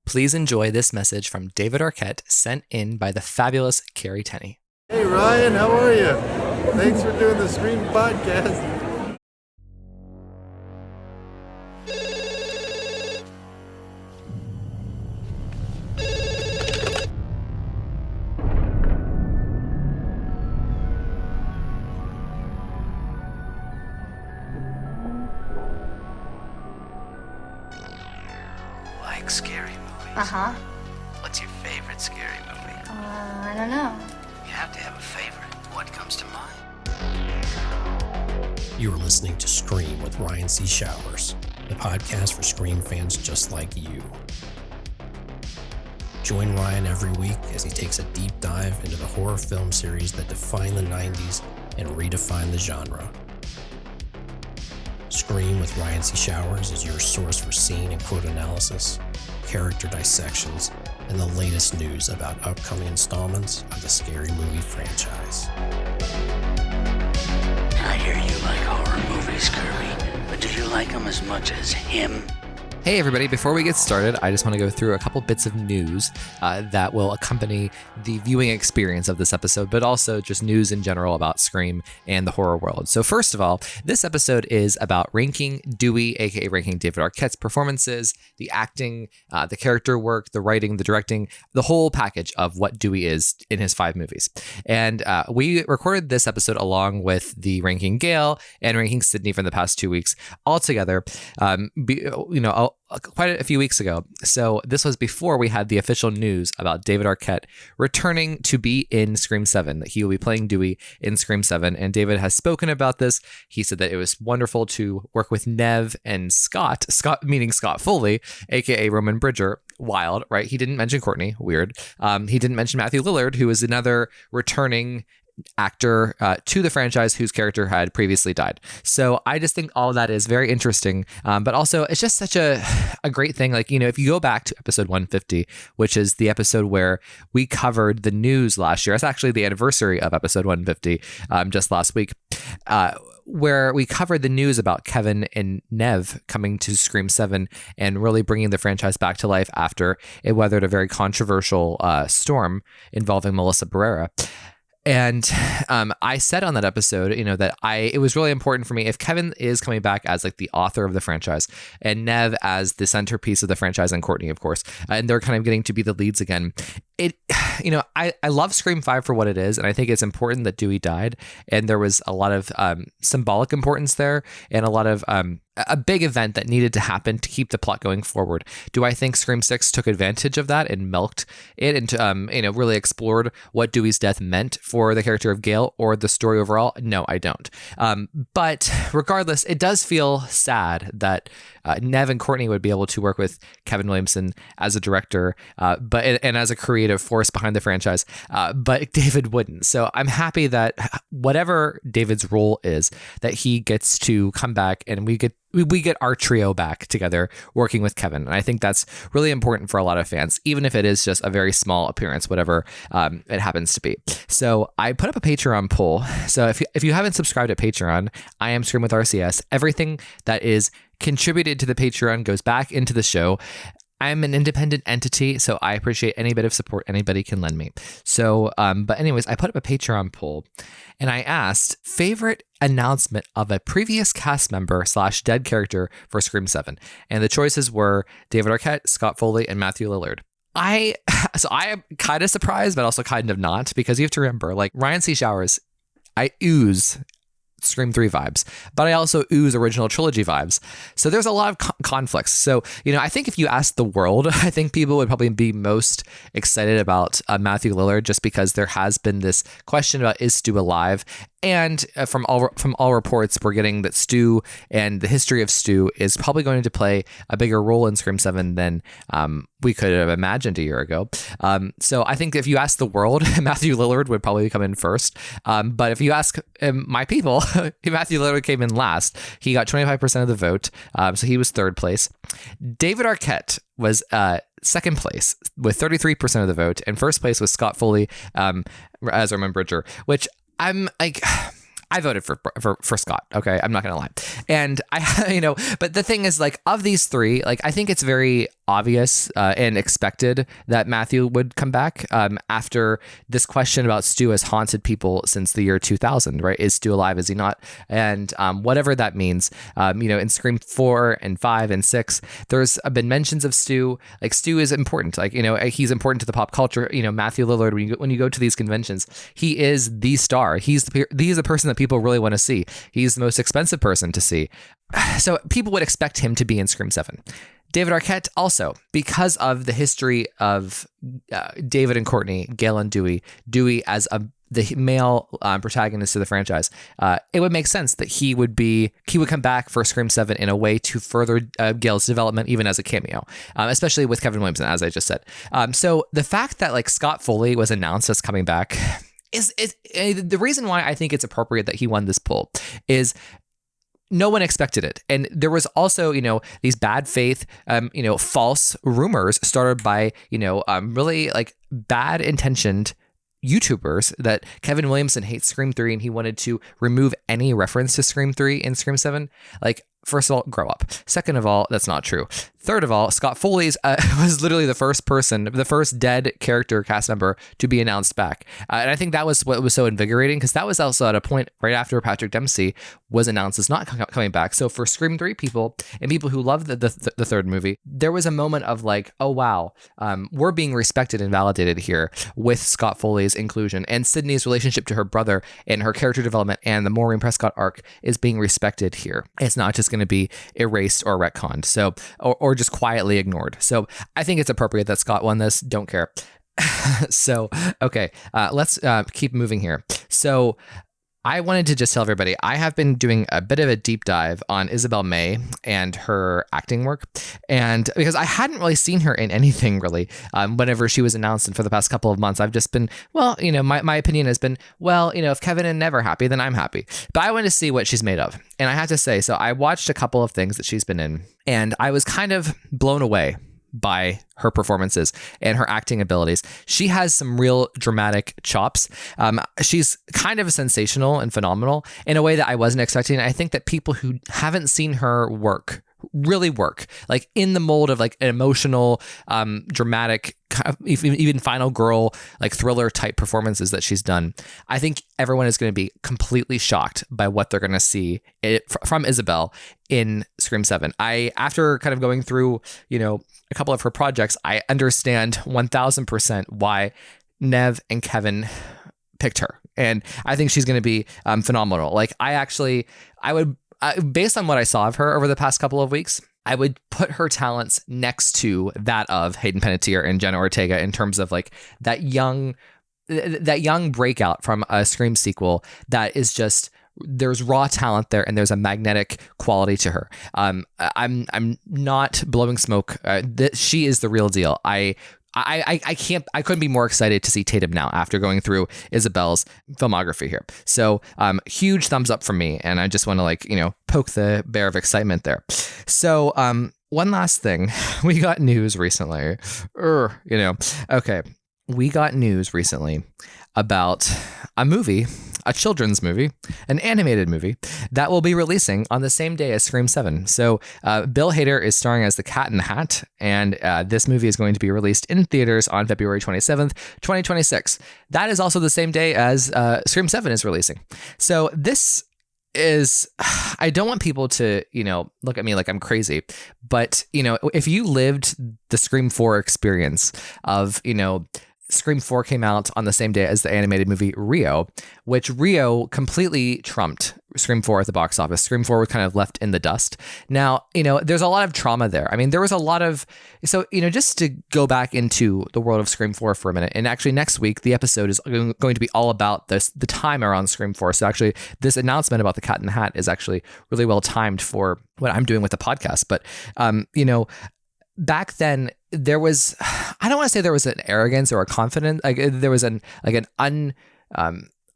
Please enjoy this message from David Arquette sent in by the fabulous Carrie Tenney. Hey Ryan, how are you? Thanks for doing the Scream podcast. Like scary movies? Uh-huh. What's your favorite scary movie? I don't know. You have to have a favorite. What comes to mind? You are listening to Scream with Ryan C. Showers, the podcast for Scream fans just like you. Join Ryan every week as he takes a deep dive into the horror film series that defined the 90s and redefined the genre. Scream with Ryan C. Showers is your source for scene and quote analysis, character dissections, and the latest news about upcoming installments of the Scary Movie franchise. I hear you like horror movies, Kirby, but do you like them as much as him? Hey everybody, before we get started, I just want to go through a couple bits of news that will accompany the viewing experience of this episode, but also just news in general about Scream and the horror world. So first of all, this episode is about ranking Dewey, aka ranking David Arquette's performances, the acting, the character work, the writing, the directing, the whole package of what Dewey is in his 5 movies. And we recorded this episode along with the ranking Gail and ranking Sydney from the past 2 weeks all together. Quite a few weeks ago. So this was before we had the official news about David Arquette returning to be in Scream 7, that he will be playing Dewey in Scream 7. And David has spoken about this. He said that it was wonderful to work with Nev and Scott meaning Scott Foley, aka Roman Bridger. Wild, right? He didn't mention Courtney. Weird. He didn't mention Matthew Lillard, who is another returning actor to the franchise whose character had previously died. So I just think all of that is very interesting. But also it's just such a great thing. Like, if you go back to episode 150, which is the episode where we covered the news last year, it's actually the anniversary of episode 150 just last week, where we covered the news about Kevin and Nev coming to Scream 7 and really bringing the franchise back to life after it weathered a very controversial storm involving Melissa Barrera. And I said on that episode, that it was really important for me if Kevin is coming back as like the author of the franchise and Nev as the centerpiece of the franchise and Courtney, of course, and they're kind of getting to be the leads again. I love Scream 5 for what it is. And I think it's important that Dewey died. And there was a lot of symbolic importance there and a lot of a big event that needed to happen to keep the plot going forward. Do I think Scream 6 took advantage of that and milked it and really explored what Dewey's death meant for the character of Gail or the story overall? No, I don't. But regardless, it does feel sad that Nev and Courtney would be able to work with Kevin Williamson as a director, and as a creative force behind the franchise, but David wouldn't. So I'm happy that whatever David's role is, that he gets to come back and we get our trio back together working with Kevin. And I think that's really important for a lot of fans, even if it is just a very small appearance, whatever it happens to be. So I put up a Patreon poll. So if you haven't subscribed to Patreon, I am Scream with RCS. Everything that is contributed to the Patreon goes back into the show. I'm an independent entity, so I appreciate any bit of support anybody can lend me. So, but anyways, I put up a Patreon poll and I asked favorite announcement of a previous cast member / dead character for Scream 7. And the choices were David Arquette, Scott Foley, and Matthew Lillard. I am kind of surprised, but also kind of not, because you have to remember, like Ryan C. Showers, I ooze Scream 3 vibes, but I also ooze original trilogy vibes. So there's a lot of conflicts. So, I think if you ask the world, I think people would probably be most excited about Matthew Lillard, just because there has been this question about, is Stu alive? And from all reports, we're getting that Stu and the history of Stu is probably going to play a bigger role in Scream 7 than we could have imagined a year ago. So I think if you ask the world, Matthew Lillard would probably come in first. But if you ask my people, Matthew Lillard came in last. He got 25% of the vote. So he was third place. David Arquette was second place with 33% of the vote. And first place was Scott Foley as Roman Bridger, which I'm like, I voted for Scott. Okay. I'm not going to lie. And but the thing is, like, of these three, like, I think it's very obvious and expected that Matthew would come back after this question about Stu has haunted people since the year 2000, right? Is Stu alive? Is he not? And whatever that means, in Scream 4 and 5 and 6, there's been mentions of Stu. Like, Stu is important. Like, he's important to the pop culture. Matthew Lillard, when you go to these conventions, he is the star. He's the person that people really want to see. He's the most expensive person to see. So people would expect him to be in Scream 7. David Arquette also, because of the history of David and Courtney, Gail and Dewey as the male protagonist of the franchise, it would make sense that he would come back for Scream 7 in a way to further Gail's development, even as a cameo, especially with Kevin Williamson, as I just said. So the fact that like Scott Foley was announced as coming back is the reason why I think it's appropriate that he won this poll is no one expected it. And there was also, these bad faith, false rumors started by, really like bad intentioned YouTubers that Kevin Williamson hates Scream 3 and he wanted to remove any reference to Scream 3 in Scream 7. Like, first of all, grow up. Second of all, that's not true. Third of all, Scott Foley was literally the first dead character cast member to be announced back. And I think that was what was so invigorating, because that was also at a point right after Patrick Dempsey was announced as not coming back. So for Scream 3 people and people who love the third movie, there was a moment of like, oh, wow, we're being respected and validated here with Scott Foley's inclusion, and Sydney's relationship to her brother and her character development and the Maureen Prescott arc is being respected here. It's not just going to be erased or retconned. So, or just quietly ignored. So I think it's appropriate that Scott won this. Don't care. So, okay, let's keep moving here. So I wanted to just tell everybody, I have been doing a bit of a deep dive on Isabel May and her acting work. And because I hadn't really seen her in anything really, whenever she was announced, and for the past couple of months, I've just been, my opinion has been, if Kevin and Nev are happy, then I'm happy. But I wanted to see what she's made of. And I have to say, so I watched a couple of things that she's been in, and I was kind of blown away by her performances and her acting abilities. She has some real dramatic chops. She's kind of sensational and phenomenal in a way that I wasn't expecting. I think that people who haven't seen her really work, like in the mold of like an emotional, dramatic, kind of even Final Girl, like thriller type performances that she's done. I think everyone is going to be completely shocked by what they're going to see from Isabel in Scream 7. After kind of going through, a couple of her projects, I understand 1000% why Nev and Kevin picked her. And I think she's going to be phenomenal. Like, I would, based on what I saw of her over the past couple of weeks, I would put her talents next to that of Hayden Panettiere and Jenna Ortega in terms of like that young breakout from a Scream sequel that is just, there's raw talent there and there's a magnetic quality to her. I'm not blowing smoke. She is the real deal. I couldn't be more excited to see Tatum now after going through Isabel's filmography here. So huge thumbs up from me. And I just want to poke the bear of excitement there. So one last thing, we got news recently. Okay. We got news recently about a children's movie, an animated movie that will be releasing on the same day as Scream 7. So Bill Hader is starring as the Cat in the Hat, and this movie is going to be released in theaters on February 27th, 2026. That is also the same day as Scream 7 is releasing. So this is, I don't want people to, look at me like I'm crazy, but, if you lived the Scream 4 experience of, Scream 4 came out on the same day as the animated movie Rio, which Rio completely trumped Scream 4 at the box office. Scream 4 was kind of left in the dust. Now, there's a lot of trauma there. I mean, there was a lot of, just to go back into the world of Scream 4 for a minute, and actually next week, the episode is going to be all about the time around Scream 4. So actually, this announcement about the Cat in the Hat is actually really well timed for what I'm doing with the podcast. But, back then, there was, I don't want to say there was an arrogance or a confidence, like there was an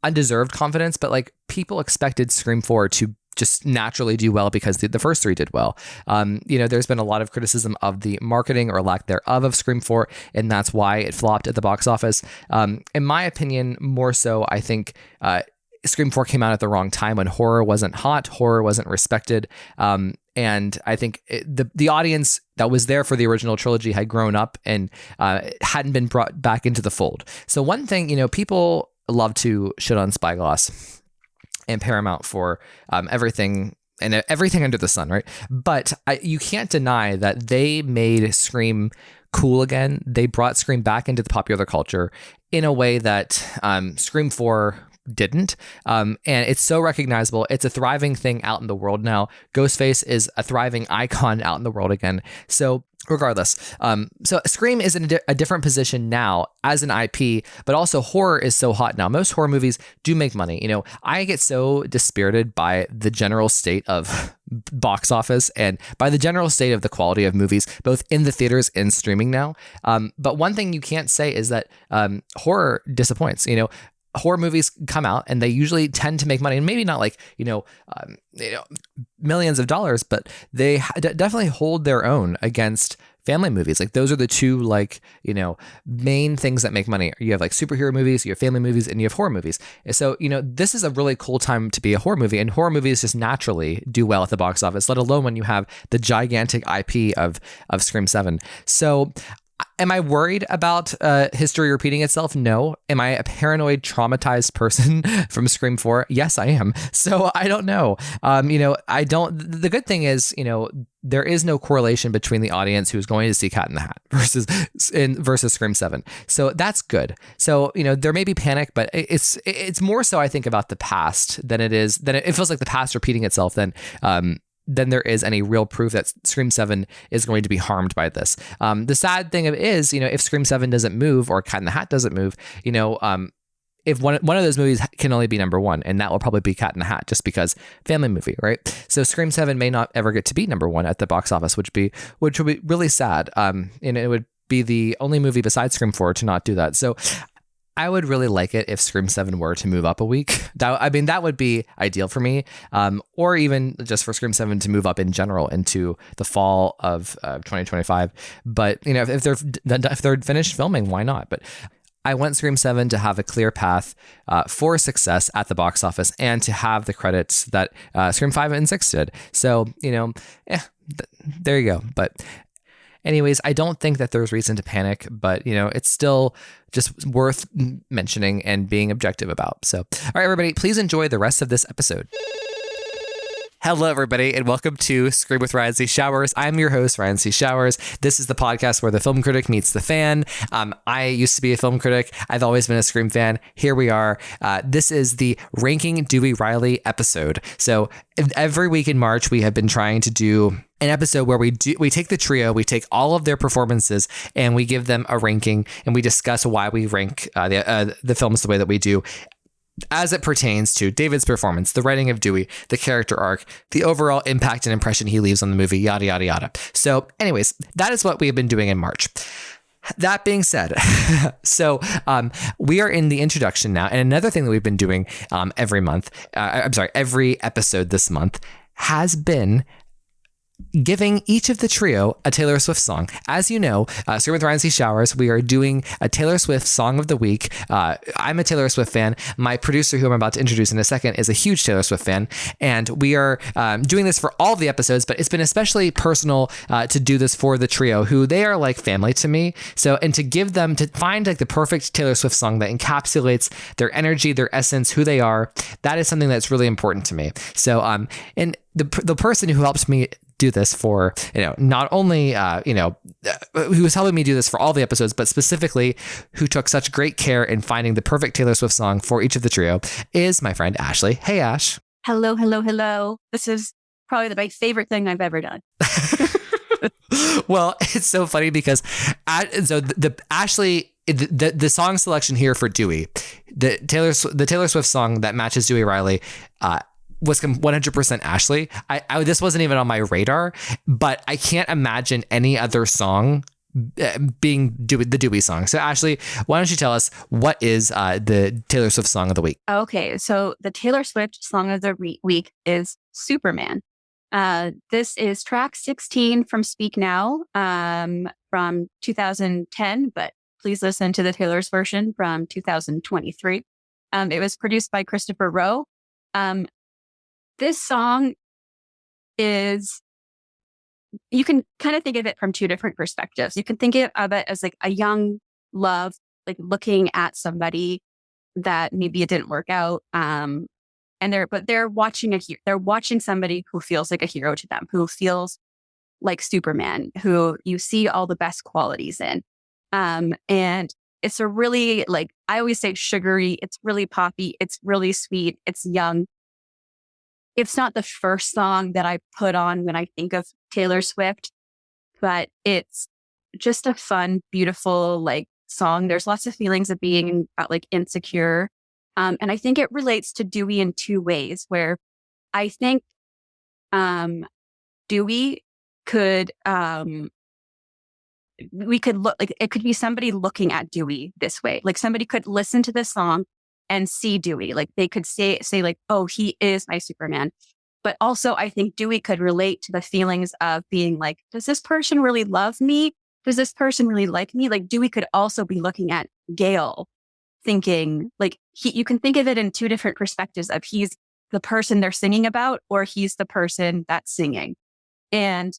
undeserved confidence, but like people expected Scream 4 to just naturally do well because the first three did well. There's been a lot of criticism of the marketing or lack thereof of Scream 4, and that's why it flopped at the box office. In my opinion, more so, I think Scream 4 came out at the wrong time when horror wasn't hot, horror wasn't respected. And I think the audience that was there for the original trilogy had grown up and hadn't been brought back into the fold. So one thing, people love to shit on Spyglass and Paramount for everything and everything under the sun, right? But you can't deny that they made Scream cool again. They brought Scream back into the popular culture in a way that Scream 4 didn't. And it's so recognizable. It's a thriving thing out in the world now. Ghostface is a thriving icon out in the world again. So regardless, so Scream is in a different position now as an IP, but also horror is so hot now. Most horror movies do make money. I get so dispirited by the general state of box office and by the general state of the quality of movies, both in the theaters and streaming now. But one thing you can't say is that horror disappoints. Horror movies come out and they usually tend to make money, and maybe not like millions of dollars, but they definitely hold their own against family movies. Like those are the two main things that make money. You have like superhero movies, you have family movies, and you have horror movies. So this is a really cool time to be a horror movie, and horror movies just naturally do well at the box office, let alone when you have the gigantic IP of Scream 7. So am I worried about history repeating itself? No. Am I a paranoid, traumatized person from Scream 4? Yes, I am. So I don't know. I don't. The good thing is, there is no correlation between the audience who's going to see Cat in the Hat versus Scream 7. So that's good. So there may be panic, but it's more so I think about the past than it feels like the past repeating itself than there is any real proof that Scream 7 is going to be harmed by this. The sad thing is, if Scream 7 doesn't move or Cat in the Hat doesn't move, if one of those movies can only be number one, and that will probably be Cat in the Hat just because family movie, right? So Scream 7 may not ever get to be number one at the box office, which would be really sad. And it would be the only movie besides Scream 4 to not do that. So I would really like it if Scream 7 were to move up a week. That would be ideal for me. Or even just for Scream 7 to move up in general into the fall of 2025. But, if they're finished filming, why not? But I want Scream 7 to have a clear path for success at the box office and to have the credits that Scream 5 and 6 did. So, there you go. But anyways, I don't think that there's reason to panic, but it's still just worth mentioning and being objective about. So, all right, everybody, please enjoy the rest of this episode. Hello, everybody, and welcome to Scream with Ryan C. Showers. I'm your host, Ryan C. Showers. This is the podcast where the film critic meets the fan. I used to be a film critic. I've always been a Scream fan. Here we are. This is the Ranking Dewey Riley episode. So every week in March, we have been trying to do an episode where we take the trio, we take all of their performances, and we give them a ranking, and we discuss why we rank the films the way that we do, as it pertains to David's performance, the writing of Dewey, the character arc, the overall impact and impression he leaves on the movie, yada, yada, yada. So anyways, that is what we have been doing in March. That being said, so we are in the introduction now. And another thing that we've been doing every episode this month has been giving each of the trio a Taylor Swift song. As you know, Scream with Ryan C. Showers, we are doing a Taylor Swift song of the week. I'm a Taylor Swift fan. My producer, who I'm about to introduce in a second, is a huge Taylor Swift fan. And we are doing this for all of the episodes, but it's been especially personal to do this for the trio, who they are like family to me. So, and to find like the perfect Taylor Swift song that encapsulates their energy, their essence, who they are, that is something that's really important to me. So, and the person who helps me do this for, not only, who was helping me do this for all the episodes, but specifically who took such great care in finding the perfect Taylor Swift song for each of the trio is my friend Ashley. Hey, Ash. Hello, hello, hello. This is probably my favorite thing I've ever done. Well, it's so funny because Ashley, the song selection here for Dewey, the Taylor Swift song that matches Dewey Riley, was 100% Ashley. This wasn't even on my radar, but I can't imagine any other song being the Dewey song. So Ashley, why don't you tell us what is the Taylor Swift song of the week? Okay, so the Taylor Swift song of the week is Superman. This is track 16 from Speak Now from 2010, but please listen to the Taylor's version from 2023. It was produced by Christopher Rowe. This song is you can kind of think of it from two different perspectives. You can think of it as like a young love, like looking at somebody that maybe it didn't work out. And they're watching they're watching somebody who feels like a hero to them, who feels like Superman, who you see all the best qualities in. And it's a really, like, I always say sugary, it's really poppy, it's really sweet, it's young. It's not the first song that I put on when I think of Taylor Swift, but it's just a fun, beautiful, like, song. There's lots of feelings of being like insecure. And I think it relates to Dewey in two ways, where I think Dewey could, we could look like, it could be somebody looking at Dewey this way. Like somebody could listen to this song and see Dewey. Like they could say like, oh, he is my Superman. But also I think Dewey could relate to the feelings of being like, does this person really love me? Does this person really like me? Like Dewey could also be looking at Gale thinking like you can think of it in two different perspectives of he's the person they're singing about or he's the person that's singing. And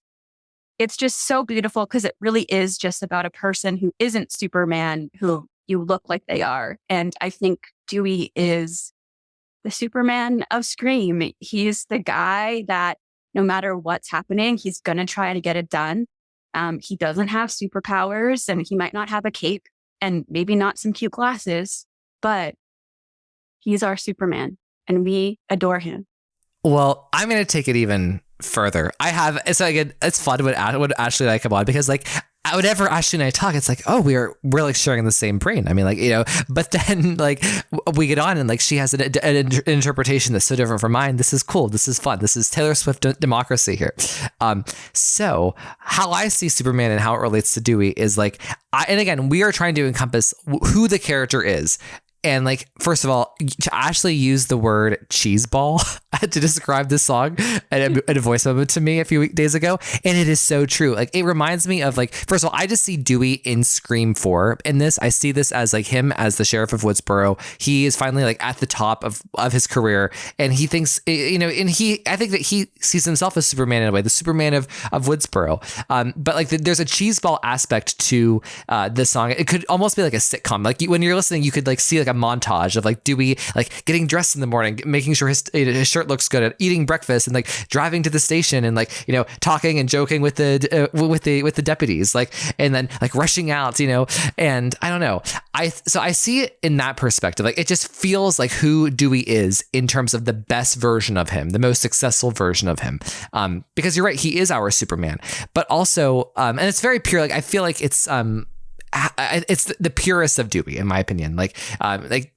it's just so beautiful because it really is just about a person who isn't Superman, who you look like they are. And I think Dewey is the Superman of Scream. He's the guy that no matter what's happening, he's going to try to get it done. He doesn't have superpowers and he might not have a cape and maybe not some cute glasses, but he's our Superman and we adore him. Well, I'm going to take it even further. It's fun when Ashley and I come on because like whenever Ashley and I talk, it's like, oh, we're like sharing the same brain. I mean, like, you know, but then like we get on and like she has an interpretation that's so different from mine. This is cool. This is fun. This is Taylor Swift democracy here. So how I see Superman and how it relates to Dewey is like, and again, we are trying to encompass who the character is. And like, first of all, to actually use the word cheeseball to describe this song at a voice moment to me a few days ago. And it is so true. Like, it reminds me of like, first of all, I just see Dewey in Scream 4 in this. I see this as like him as the sheriff of Woodsboro. He is finally like at the top of his career. And he thinks, you know, and I think that he sees himself as Superman in a way, the Superman of Woodsboro. But like there's a cheeseball aspect to this song. It could almost be like a sitcom. Like when you're listening, you could like see like a montage of like Dewey like getting dressed in the morning, making sure his shirt looks good, at eating breakfast, and like driving to the station, and like, you know, talking and joking with the deputies, like, and then like rushing out, you know. And I don't know, I see it in that perspective. Like it just feels like who Dewey is in terms of the best version of him, the most successful version of him. Because you're right, he is our Superman, but also and it's very pure. Like I feel like it's the purest of Dewey, in my opinion. Like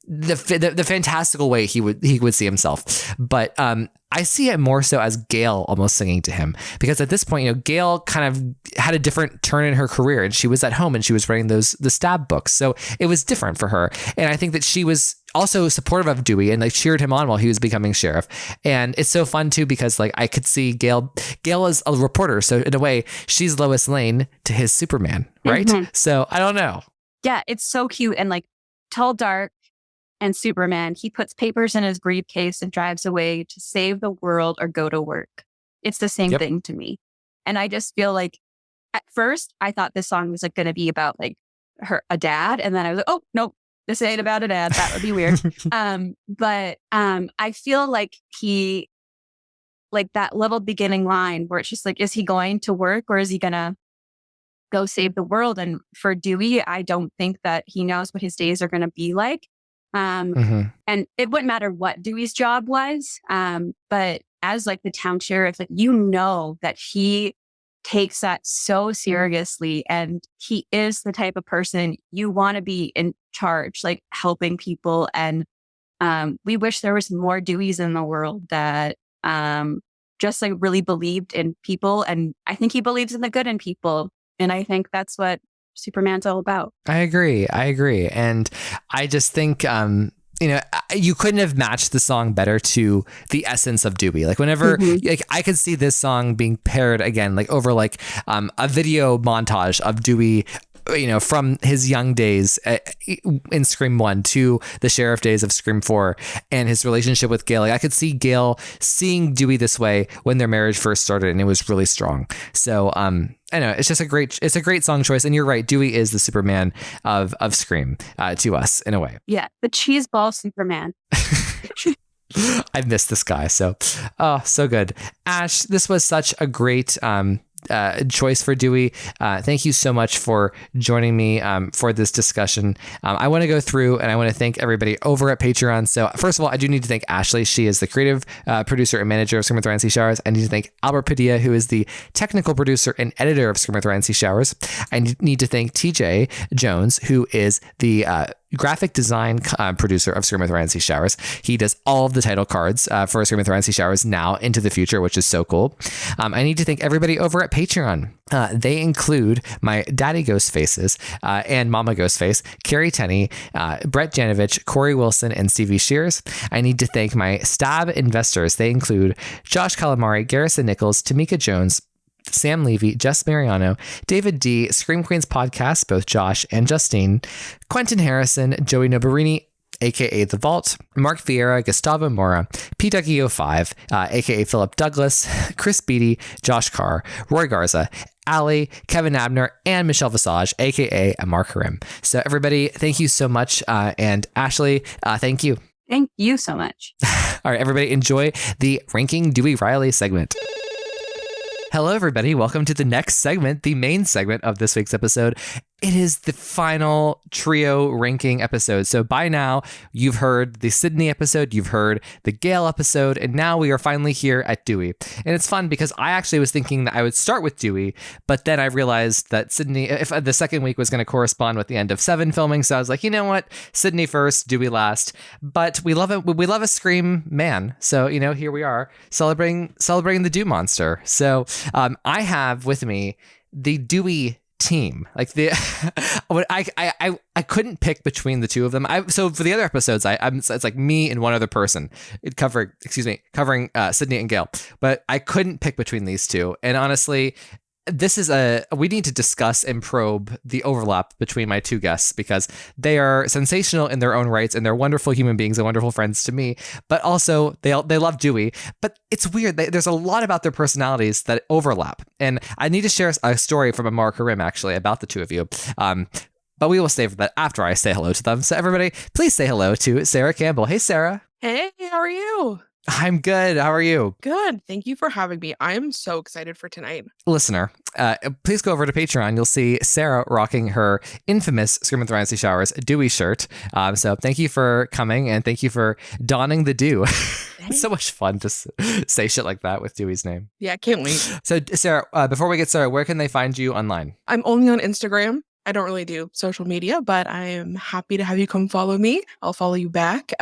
the fantastical way he would see himself. But I see it more so as Gale almost singing to him, because at this point, you know, Gale kind of had a different turn in her career, and she was at home and she was writing the stab books, so it was different for her. And I think that she was also supportive of Dewey and like cheered him on while he was becoming sheriff. And it's so fun too, because like I could see Gale is a reporter, so in a way she's Lois Lane to his Superman, right? Mm-hmm. So I don't know. Yeah, it's so cute. And like tall, dark, and Superman, he puts papers in his briefcase and drives away to save the world or go to work. It's the same thing to me. And I just feel like at first I thought this song was like going to be about like a dad. And then I was like, oh, nope, this ain't about a dad. That would be weird. But I feel like he, like that little beginning line where it's just like, is he going to work or is he going to go save the world? And for Dewey, I don't think that he knows what his days are going to be like. And it wouldn't matter what Dewey's job was. But as like the town sheriff, like, you know that he takes that so seriously, and he is the type of person you want to be in charge, like helping people. And we wish there was more Deweys in the world that just like really believed in people. And I think he believes in the good in people. And I think that's what Superman's all about. I agree. And I just think, you know, you couldn't have matched the song better to the essence of Dewey. Like whenever, like I could see this song being paired again, like over like a video montage of Dewey from his young days in Scream 1 to the sheriff days of Scream 4 and his relationship with Gail. Like, I could see Gail seeing Dewey this way when their marriage first started, and it was really strong. So I know it's just a great song choice. And you're right, Dewey is the Superman of Scream to us in a way. Yeah, the cheeseball Superman. I missed this guy. So good. Ash, this was such a great choice for Dewey. Thank you so much for joining me for this discussion. I want to go through and I want to thank everybody over at Patreon. So first of all, I do need to thank Ashley. She is the creative producer and manager of Scream with Ryan C. Showers. I need to thank Albert Padilla, who is the technical producer and editor of Scream with Ryan C. Showers. I need to thank TJ Jones, who is the graphic design producer of Scream with Ryan C. Showers. He does all of the title cards for Scream with Ryan C. Showers now into the future, which is so cool. I need to thank everybody over at Patreon. They include my daddy Ghostfaces and mama Ghostface, Carrie Tenney, Brett Janovich, Corey Wilson, and Stevie Shears. I need to thank my Stab investors. They include Josh Calamari, Garrison Nichols, Tamika Jones, Sam Levy, Jess Mariano, David D, Scream Queens Podcast, both Josh and Justine, Quentin Harrison, Joey Nobarini, aka The Vault, Mark Vieira, Gustavo Mora, PWO5, aka Philip Douglas, Chris Beatty, Josh Carr, Roy Garza, Ali, Kevin Abner, and Michelle Visage, aka Amar Karim. So everybody, thank you so much. And Ashley, thank you. Thank you so much. All right, everybody, enjoy the Ranking Dewey Riley segment. Hello, everybody. Welcome to the next segment, the main segment of this week's episode. It is the final trio ranking episode. So by now, you've heard the Sydney episode, you've heard the Gale episode, and now we are finally here at Dewey. And it's fun because I actually was thinking that I would start with Dewey, but then I realized that Sydney, if the second week was going to correspond with the end of 7 filming, so I was like, you know what, Sydney first, Dewey last. But we love it. We love a Scream man. So here we are celebrating the Dew monster. So I have with me the Dewey team. Like I couldn't pick between the two of them. So for the other episodes, it's like me and one other person covering Sydney and Gale, but I couldn't pick between these two. And honestly, we need to discuss and probe the overlap between my two guests because they are sensational in their own rights and they're wonderful human beings and wonderful friends to me, but also they love Dewey. But it's weird. There's a lot about their personalities that overlap. And I need to share a story from Amar Karim actually about the two of you. But we will save that after I say hello to them. So everybody, please say hello to Sarah Campbell. Hey, Sarah. Hey, how are you? I'm good. How are you? Good. Thank you for having me. I'm so excited for tonight. Listener, please go over to Patreon. You'll see Sarah rocking her infamous Scream with Ryan C. Showers Dewey shirt. So thank you for coming and thank you for donning the Dew. It's so much fun to say shit like that with Dewey's name. Yeah, I can't wait. So Sarah, before we get started, where can they find you online? I'm only on Instagram. I don't really do social media, but I am happy to have you come follow me. I'll follow you back.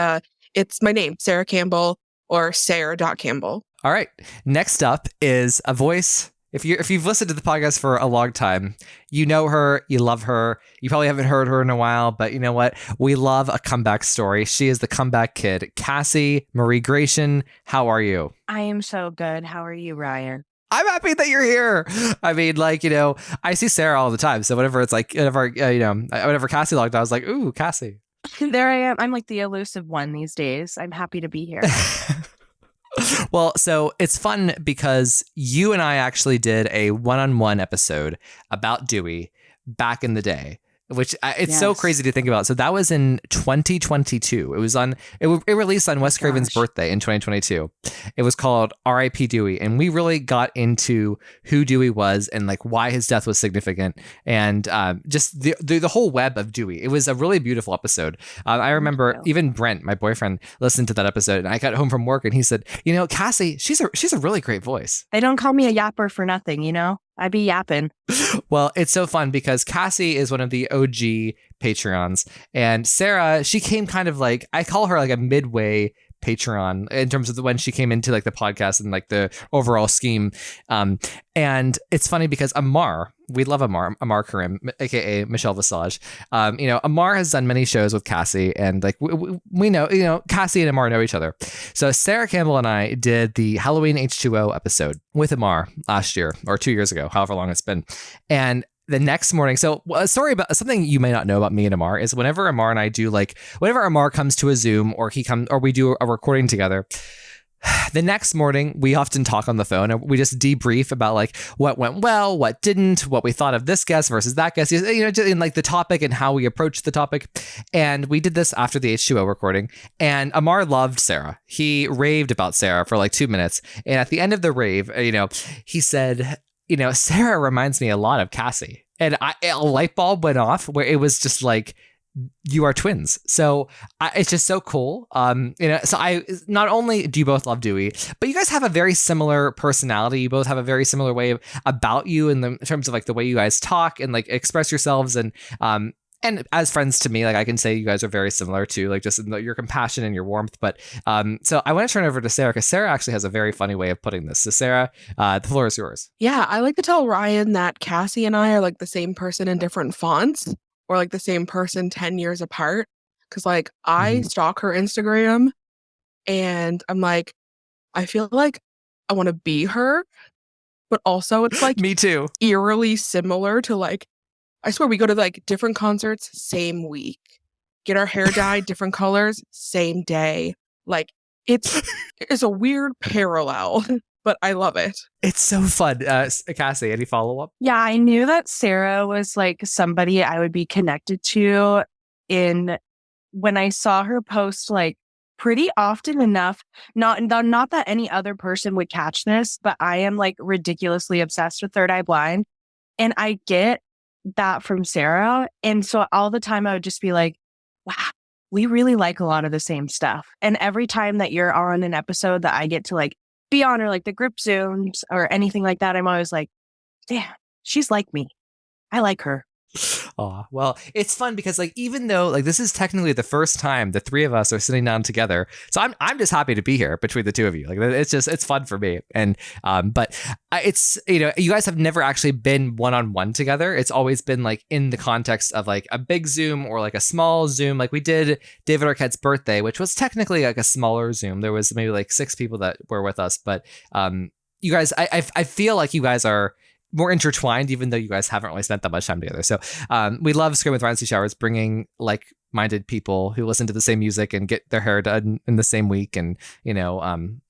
It's my name, Sarah Campbell. Or Sarah.Campbell. All right. Next up is a voice. If you've listened to the podcast for a long time, you know her, you love her. You probably haven't heard her in a while, but you know what? We love a comeback story. She is the comeback kid. Cassie Marie Gratian, how are you? I am so good. How are you, Ryan? I'm happy that you're here. I mean, I see Sarah all the time. So whenever Cassie logged on, I was like, ooh, Cassie. There I am. I'm like the elusive one these days. I'm happy to be here. Well, so it's fun because you and I actually did a one-on-one episode about Dewey back in the day, which it's so crazy to think about. So that was in 2022. It released on Wes Craven's birthday in 2022. It was called R.I.P. Dewey. And we really got into who Dewey was and like why his death was significant and just the whole web of Dewey. It was a really beautiful episode. I remember even Brent, my boyfriend, listened to that episode and I got home from work and he said, Cassie, she's a really great voice. They don't call me a yapper for nothing, I be yapping. Well, it's so fun because Cassie is one of the OG Patreons and Sarah, she came kind of like, I call her like a midway Patreon in terms of when she came into like the podcast and like the overall scheme. And it's funny because Amar, we love Amar Karim, aka Michelle Visage. Amar has done many shows with Cassie and like we know, Cassie and Amar know each other. So Sarah Campbell and I did the Halloween H2O episode with Amar last year or 2 years ago, however long it's been. And the next morning, so a story about something you may not know about me and Amar is whenever Amar and I do whenever Amar comes to a Zoom or we do a recording together, the next morning we often talk on the phone and we just debrief about what went well, what didn't, what we thought of this guest versus that guest, just in the topic and how we approached the topic. And we did this after the H2O recording, and Amar loved Sarah. He raved about Sarah for 2 minutes. And at the end of the rave, he said, Sarah reminds me a lot of Cassie. And a light bulb went off where it was just you are twins. So it's just so cool. So not only do you both love Dewey, but you guys have a very similar personality. You both have a very similar way about you in terms of the way you guys talk and express yourselves. And as friends to me, I can say you guys are very similar too, just in your compassion and your warmth. But so I want to turn over to Sarah because Sarah actually has a very funny way of putting this. So Sarah, the floor is yours. Yeah, I like to tell Ryan that Cassie and I are the same person in different fonts, or the same person 10 years apart. Because I stalk her Instagram and I'm I feel I want to be her, but also it's me too, eerily similar to I swear we go to different concerts same week, get our hair dyed different colors same day. It's a weird parallel, but I love it. It's so fun. Cassie, any follow-up? Yeah, I knew that Sarah was somebody I would be connected to when I saw her post pretty often enough. Not that any other person would catch this, but I am ridiculously obsessed with Third Eye Blind. And I get that from Sarah. And so all the time I would just be wow, we really like a lot of the same stuff. And every time that you're on an episode that I get to be on, or the group Zooms or anything like that, I'm always damn, she's like me. I like her. Oh, well, it's fun because even though this is technically the first time the three of us are sitting down together, so I'm just happy to be here between the two of you. It's fun for me. And but it's you guys have never actually been one-on-one together. It's always been in the context of a big Zoom or a small Zoom. We did David Arquette's birthday, which was technically a smaller Zoom. There was maybe 6 people that were with us, but you guys, I feel you guys are more intertwined, even though you guys haven't really spent that much time together. So we love Scream with Ryan C. Showers, bringing like-minded people who listen to the same music and get their hair done in the same week. And,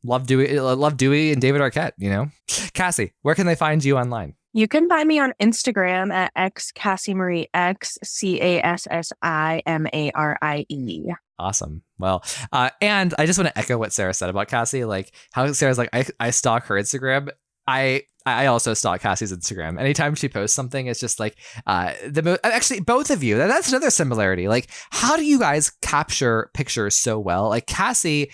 love Dewey and David Arquette, Cassie, where can they find you online? You can find me on Instagram at xcassimarie, XCassimarie. Awesome. Well, and I just want to echo what Sarah said about Cassie, how Sarah's I stalk her Instagram. I also stalk Cassie's Instagram. Anytime she posts something, it's just actually both of you. That's another similarity. How do you guys capture pictures so well? With Cassie,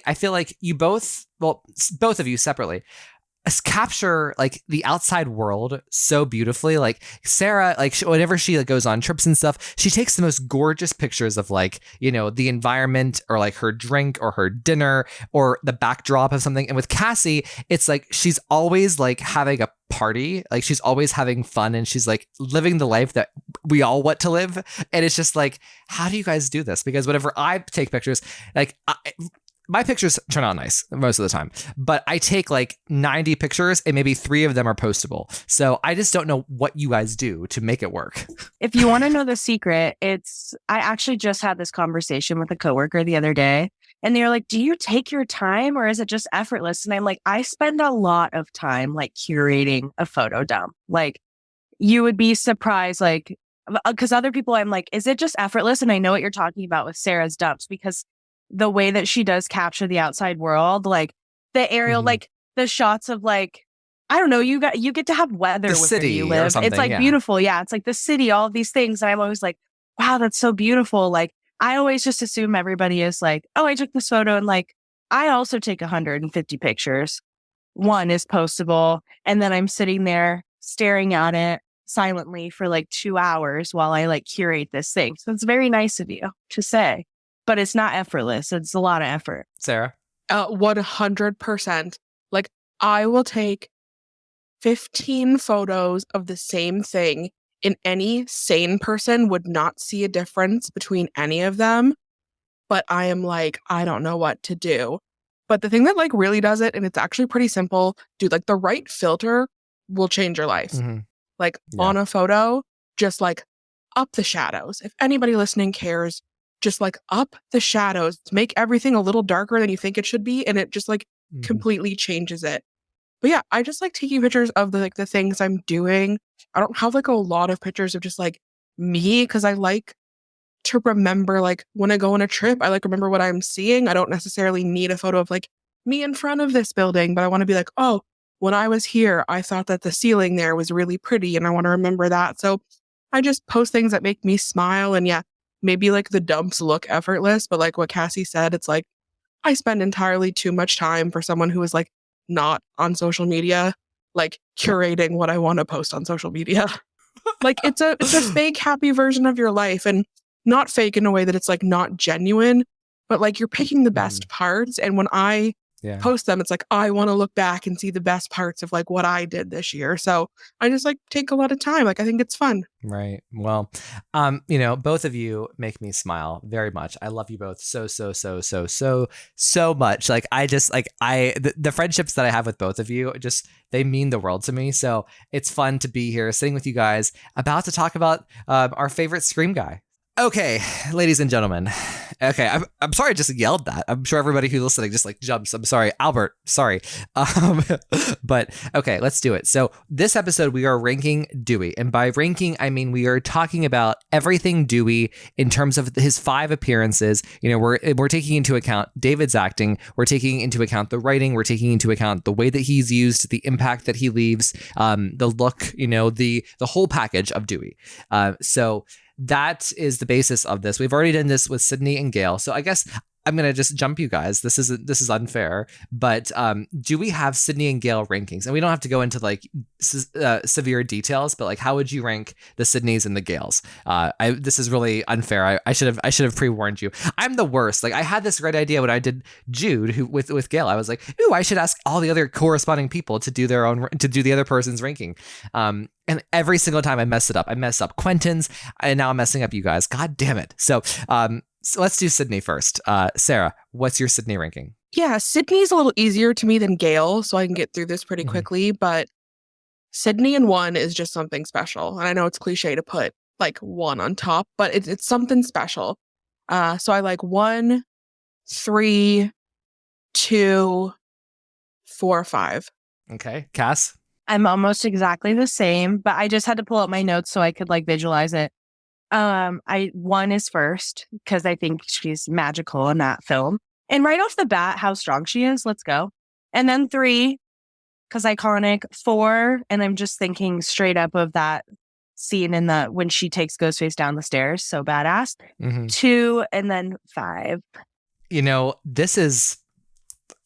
I feel you both of you separately capture the outside world so beautifully. Sarah, whenever she goes on trips and stuff, she takes the most gorgeous pictures of the environment or her drink or her dinner or the backdrop of something. And with Cassie, it's she's always having a party, she's always having fun, and she's living the life that we all want to live. And it's just how do you guys do this? Because whenever I take pictures, my pictures turn out nice most of the time, but I take 90 pictures and maybe 3 of them are postable. So I just don't know what you guys do to make it work. If you want to know the secret, I actually just had this conversation with a coworker the other day, and they were do you take your time or is it just effortless? And I'm I spend a lot of time curating a photo dump. You would be surprised, because other people, I'm is it just effortless? And I know what you're talking about with Sarah's dumps, because the way that she does capture the outside world, the aerial, the shots of I don't know, you get to have weather the with city where you live. It's yeah. Beautiful. Yeah. It's the city, all of these things. And I'm always wow, that's so beautiful. I always just assume everybody is oh, I took this photo, and I also take 150 pictures. One is postable. And then I'm sitting there staring at it silently for 2 hours while I curate this thing. So it's very nice of you to say. But it's not effortless. It's a lot of effort. Sarah? 100%. I will take 15 photos of the same thing, and any sane person would not see a difference between any of them. But I am I don't know what to do. But the thing that really does it, and it's actually pretty simple, dude, the right filter will change your life. Mm-hmm. Like Yeah. on a photo, just like up the shadows. If anybody listening cares, just like up the shadows, make everything a little darker than you think it should be. And it just like Mhm. completely changes it. But yeah, I just like taking pictures of the things I'm doing. I don't have like a lot of pictures of just like me because I like to remember, like when I go on a trip, I like remember what I'm seeing. I don't necessarily need a photo of like me in front of this building, but I want to be like, oh, when I was here, I thought that the ceiling there was really pretty and I want to remember that. So I just post things that make me smile. And yeah, maybe like the dumps look effortless, but like what Cassie said, it's like I spend entirely too much time for someone who is like not on social media, like curating what I want to post on social media. Like it's a fake happy version of your life, and not fake in a way that it's like not genuine, but like you're picking the best parts. And when I Yeah. post them, it's like I want to look back and see the best parts of like what I did this year. So I just like take a lot of time. Like I think it's fun. Right. Well, both of you make me smile very much. I love you both so much. Like the friendships that I have with both of you, just they mean the world to me. So it's fun to be here sitting with you guys about to talk about our favorite Scream guy. Okay, ladies and gentlemen. Okay, I'm sorry I just yelled that. I'm sure everybody who's listening just like jumps. I'm sorry. Albert, sorry. But okay, let's do it. So this episode we are ranking Dewey. And by ranking, I mean we are talking about everything Dewey in terms of his 5 appearances. We're taking into account David's acting. We're taking into account the writing. We're taking into account the way that he's used, the impact that he leaves, the look, the whole package of Dewey. So that is the basis of this. We've already done this with Sydney and Gail. So I guess I'm going to just jump you guys. This is unfair, but do we have Sydney and Gail rankings? And we don't have to go into like severe details, but like how would you rank the Sydneys and the Gails? This is really unfair. I should have pre-warned you. I'm the worst. Like I had this great idea when I did Jude with Gail. I was like, ooh, I should ask all the other corresponding people to do the other person's ranking. And every single time I mess it up. I mess up Quentin's, and now I'm messing up you guys. God damn it. So let's do Sydney first. Sarah, what's your Sydney ranking? Yeah, Sydney's a little easier to me than Gail, so I can get through this pretty quickly. But Sydney and 1 is just something special. And I know it's cliche to put like 1 on top, but it's something special. So I like 1, 3, 2, 4, 5. Okay, Cass? I'm almost exactly the same, but I just had to pull up my notes so I could like visualize it. 1 is first because I think she's magical in that film. And right off the bat, how strong she is. Let's go. And then 3, because iconic. 4, and I'm just thinking straight up of that scene in when she takes Ghostface down the stairs. So badass. 2, and then 5.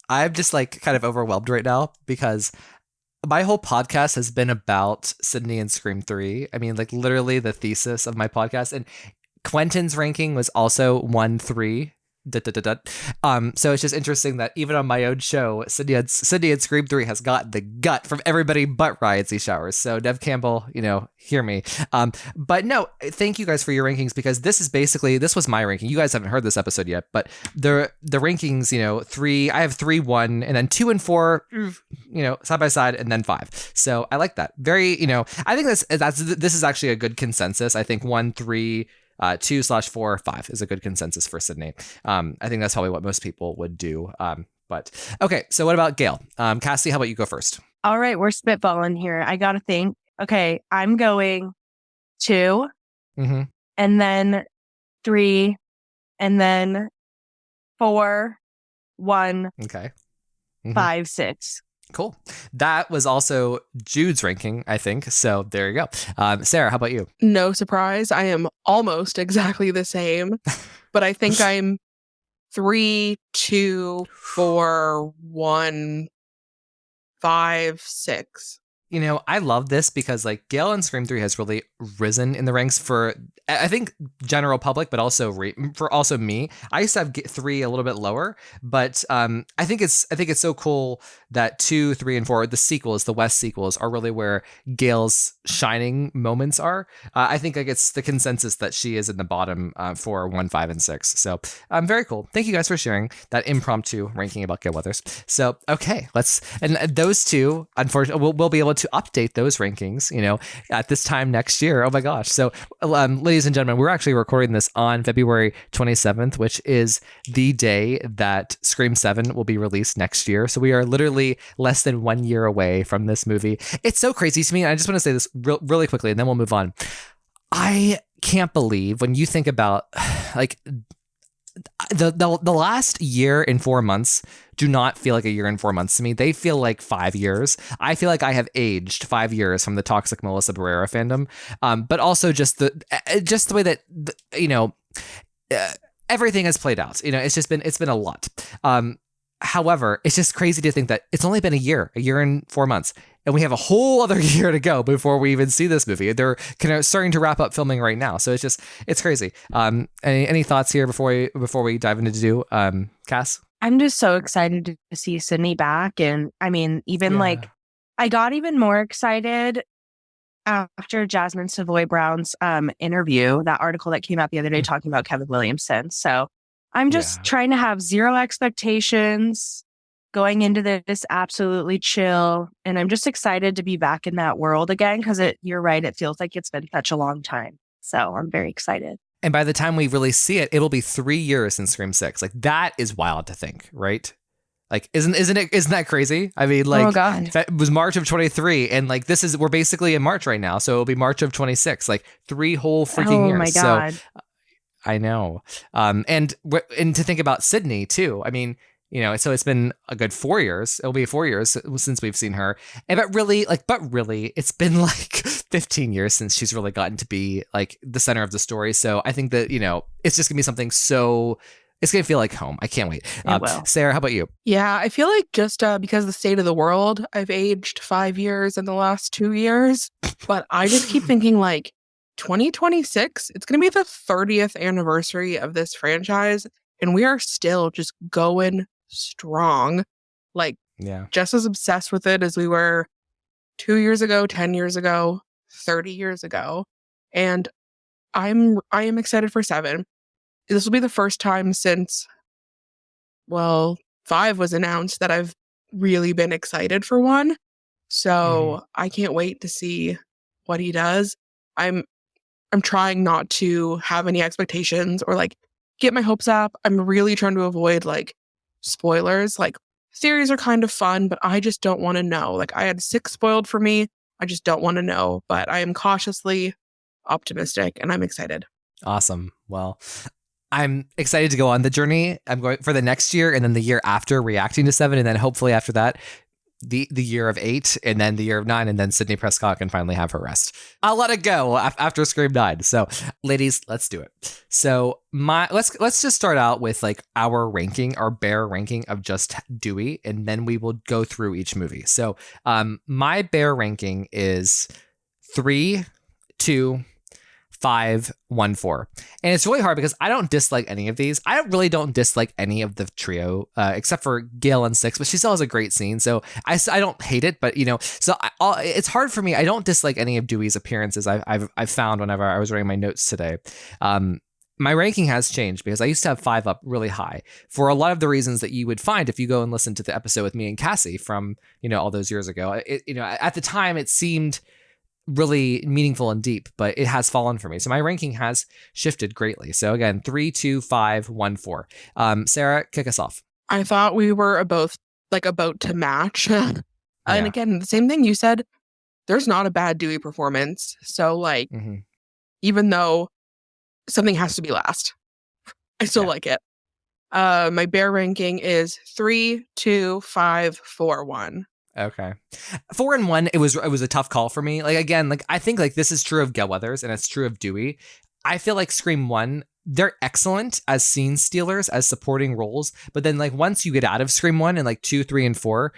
I'm just like kind of overwhelmed right now because my whole podcast has been about Sydney and Scream 3. I mean, like literally the thesis of my podcast. And Quentin's ranking was also 1, 3. So it's just interesting that even on my own show, Sydney and Scream 3 has got the gut from everybody but Ryan C. Showers. So Nev Campbell, hear me. But no, thank you guys for your rankings because this was my ranking. You guys haven't heard this episode yet, but the rankings, 3, I have 3, 1, and then 2 and 4, side by side, and then 5. So I like that. Very, I think this is actually a good consensus. I think 1, 3, 2/4, 5 is a good consensus for Sydney. I think that's probably what most people would do. But okay, so what about Gail? Cassie, how about you go first? All right, we're spitballing here. I gotta think. Okay, I'm going 2, and then 3, and then 4, 1, okay, 5, 6. Cool. That was also Jude's ranking, I think. So there you go. Sarah, how about you? No surprise. I am almost exactly the same, but I think I'm 3, 2, 4, 1, 5, 6. I love this because like Gail and Scream 3 has really risen in the ranks for, I think, general public, but also for also me. I used to have 3 a little bit lower, but I think it's so cool that 2, 3, and 4, the sequels, the West sequels, are really where Gail's shining moments are. I think like it's the consensus that she is in the bottom for 1, 5, and 6. So very cool. Thank you guys for sharing that impromptu ranking about Gail Weathers. So okay, and those two, unfortunately, we'll be able to update those rankings, at this time next year. Oh my gosh. So ladies and gentlemen, we're actually recording this on February 27th, which is the day that Scream 7 will be released next year. So we are literally less than 1 year away from this movie. It's so crazy to me. And I just want to say this really quickly, and then we'll move on. I can't believe when you think about like the last year and 4 months do not feel like a year and 4 months to me. They feel like 5 years. I feel like I have aged 5 years from the toxic Melissa Barrera fandom, but also just the way that everything has played out. It's been a lot. However, it's just crazy to think that it's only been a year and 4 months, and we have a whole other year to go before we even see this movie. They're kind of starting to wrap up filming right now, so it's crazy. Any thoughts here before we dive into do, Cass? I'm just so excited to see Sydney back, and I mean, even like I got even more excited after Jasmine Savoy Brown's interview, that article that came out the other day talking about Kevin Williamson. So I'm just trying to have zero expectations going into this, absolutely chill. And I'm just excited to be back in that world again, because you're right, it feels like it's been such a long time. So I'm very excited. And by the time we really see it, it'll be 3 years since Scream 6. Like, that is wild to think, right? Like, isn't that crazy? I mean, like, oh God. That was March of 23, and like we're basically in March right now, so it'll be March of 26. Like 3 whole freaking years. Oh my God. So, I know. And to think about Sydney too. I mean, so it's been a good 4 years. It'll be 4 years since we've seen her. But really, it's been like 15 years since she's really gotten to be like the center of the story. So I think that, it's just gonna be something so, it's gonna feel like home. I can't wait. Sarah, how about you? Yeah, I feel like just because of the state of the world, I've aged 5 years in the last 2 years. But I just keep thinking like 2026, it's going to be the 30th anniversary of this franchise. And we are still just going strong. Like, just as obsessed with it as we were 2 years ago, 10 years ago, 30 years ago. And I am excited for 7. This will be the first time since, 5 was announced that I've really been excited for 1. So I can't wait to see what he does. I'm trying not to have any expectations or like get my hopes up. I'm really trying to avoid like spoilers. Like, theories are kind of fun, but I just don't want to know. Like, I had 6 spoiled for me. I just don't want to know, but I am cautiously optimistic and I'm excited. Awesome. Well, I'm excited to go on the journey. I'm going for the next year and then the year after, reacting to 7, and then hopefully after that, the year of 8, and then the year of 9, and then Sydney Prescott can finally have her rest. I'll let it go after Scream 9. So, ladies, let's do it. So, let's just start out with like our bare ranking of just Dewey, and then we will go through each movie. So, my bare ranking is 3, 2, 5, 1, 4. And it's really hard because I don't dislike any of these. I really don't dislike any of the trio, except for Gail in 6, but she still has a great scene. So I don't hate it, but it's hard for me. I don't dislike any of Dewey's appearances. I've found whenever I was writing my notes today. My ranking has changed because I used to have 5 up really high for a lot of the reasons that you would find if you go and listen to the episode with me and Cassie from, all those years ago. At the time it seemed really meaningful and deep, but it has fallen for me. So my ranking has shifted greatly. So again, 3, 2, 5, 1, 4. Sarah, kick us off. I thought we were both like about to match. And again, the same thing you said, there's not a bad Dewey performance. So like, even though something has to be last, I still like it. My bare ranking is 3, 2, 5, 4, 1. Okay. 4 and 1, it was a tough call for me. Like, again, like I think like this is true of Gail Weathers and it's true of Dewey. I feel like Scream 1, they're excellent as scene stealers, as supporting roles. But then like once you get out of Scream 1 and like 2, 3, and 4,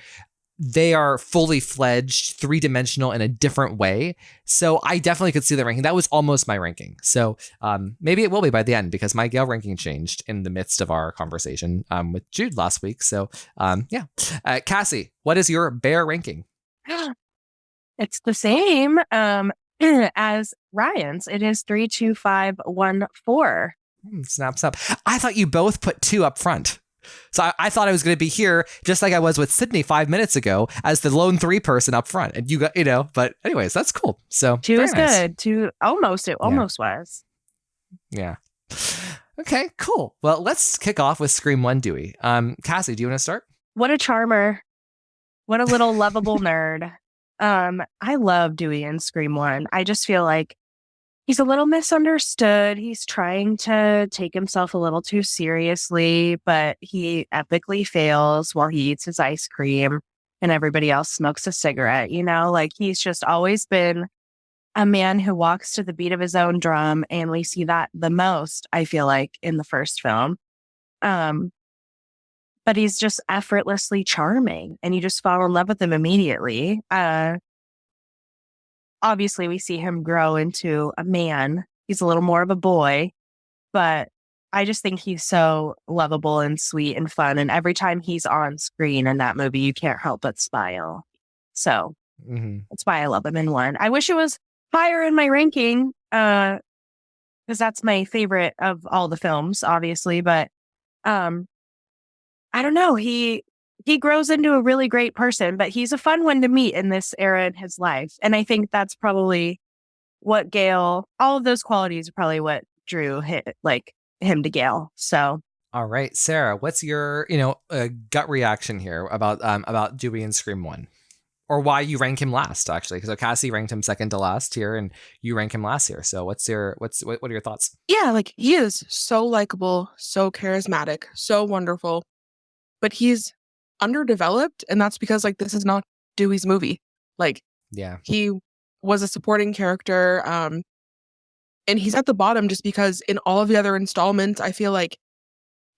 they are fully fledged, 3-dimensional in a different way. So I definitely could see the ranking. That was almost my ranking. So maybe it will be by the end, because my Gale ranking changed in the midst of our conversation with Jude last week. So yeah. Cassie, what is your Bear ranking? It's the same as Ryan's. It is 32514. Snaps up. I thought you both put 2 up front. So I thought I was going to be here just like I was with Sydney 5 minutes ago as the lone 3 person up front. And you got, but anyways, that's cool. So 2 is nice. good. 2 almost was. Yeah. Okay, cool. Well, let's kick off with Scream 1, Dewey. Cassie, do you want to start? What a charmer. What a little lovable nerd. I love Dewey in Scream 1. I just feel like he's a little misunderstood. He's trying to take himself a little too seriously, but he epically fails while he eats his ice cream and everybody else smokes a cigarette. Like he's just always been a man who walks to the beat of his own drum. And we see that the most, I feel like, in the first film. But he's just effortlessly charming and you just fall in love with him immediately. Obviously, we see him grow into a man. He's a little more of a boy, but I just think he's so lovable and sweet and fun. And every time he's on screen in that movie, you can't help but smile. So that's why I love him in 1. I wish it was higher in my ranking because that's my favorite of all the films, obviously. But I don't know. He grows into a really great person, but he's a fun one to meet in this era in his life. And I think that's probably what Gale, all of those qualities are probably what drew him to Gale. So. All right, Sarah, what's your, gut reaction here about Dewey in Scream 1? Or why you rank him last, actually? Because Cassie ranked him second to last here, and you rank him last here. So what are your thoughts? Yeah, he is so likable, so charismatic, so wonderful, but he's underdeveloped, and that's because this is not Dewey's movie. Yeah, he was a supporting character, and he's at the bottom just because in all of the other installments, I feel like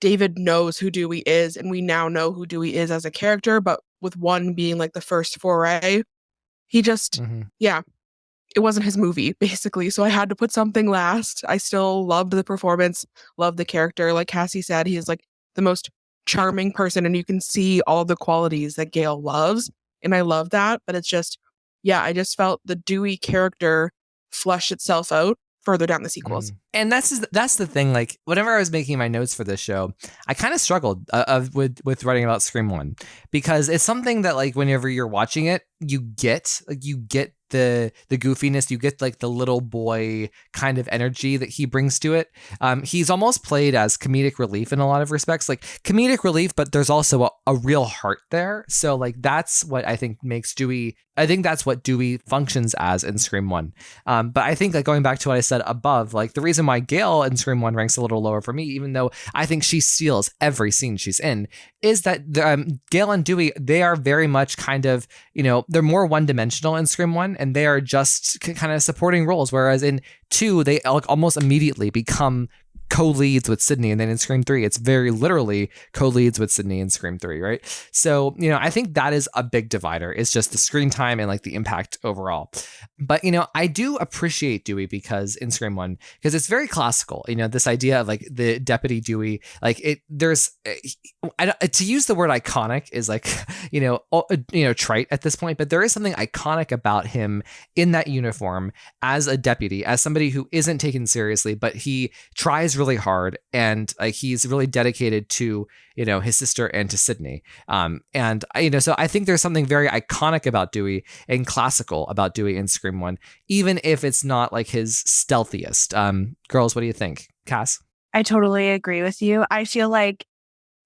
David knows who Dewey is, and we now know who Dewey is as a character, but with 1 being the first foray, he just, it wasn't his movie, basically. So I had to put something last. I still loved the performance, loved the character. Like Cassie said, he is the most charming person, and you can see all the qualities that Gale loves. And I love that. But it's just, I just felt the Dewey character flushed itself out further down the sequels. And that's the thing. Whenever I was making my notes for this show, I kind of struggled with writing about Scream 1 because it's something that whenever you're watching it, you get the goofiness, you get the little boy kind of energy that he brings to it. He's almost played as comedic relief in a lot of respects, comedic relief, but there's also a real heart there. So that's what I think makes Dewey. I think that's what Dewey functions as in Scream 1. But I think going back to what I said above, the reason why Gale in Scream 1 ranks a little lower for me, even though I think she steals every scene she's in, is that Gale and Dewey, they are very much kind of, they're more one-dimensional in Scream 1, and they are just kind of supporting roles, whereas in 2, they almost immediately become co-leads with Sydney, and then in Scream 3 it's very literally co-leads with Sydney in Scream 3, right? So I think that is a big divider. It's just the screen time and the impact overall. But I do appreciate Dewey because in Scream 1, because it's very classical, this idea of the deputy Dewey, there's to use the word iconic is trite at this point, but there is something iconic about him in that uniform as a deputy, as somebody who isn't taken seriously, but he tries really hard, and he's really dedicated to his sister and to Sydney, and so I think there's something very iconic about Dewey and classical about Dewey in Scream 1, even if it's not his stealthiest. Girls, what do you think? Cass? I totally agree with you. I feel like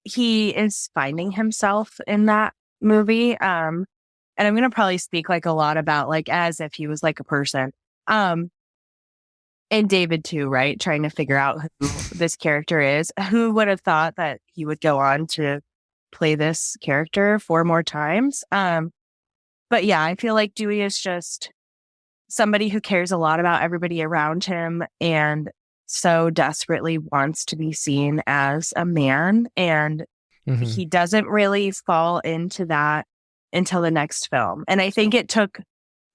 he is finding himself in that movie, and I'm gonna probably speak a lot about as if he was a person. And David too, right? Trying to figure out who this character is. Who would have thought that he would go on to play this character 4 more times? But yeah, I feel like Dewey is just somebody who cares a lot about everybody around him and so desperately wants to be seen as a man. And he doesn't really fall into that until the next film. And I think it took,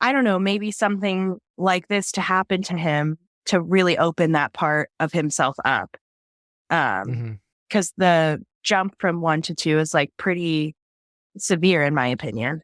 I don't know, maybe something like this to happen to him to really open that part of himself up. Because the jump from 1 to 2 is like pretty severe, in my opinion.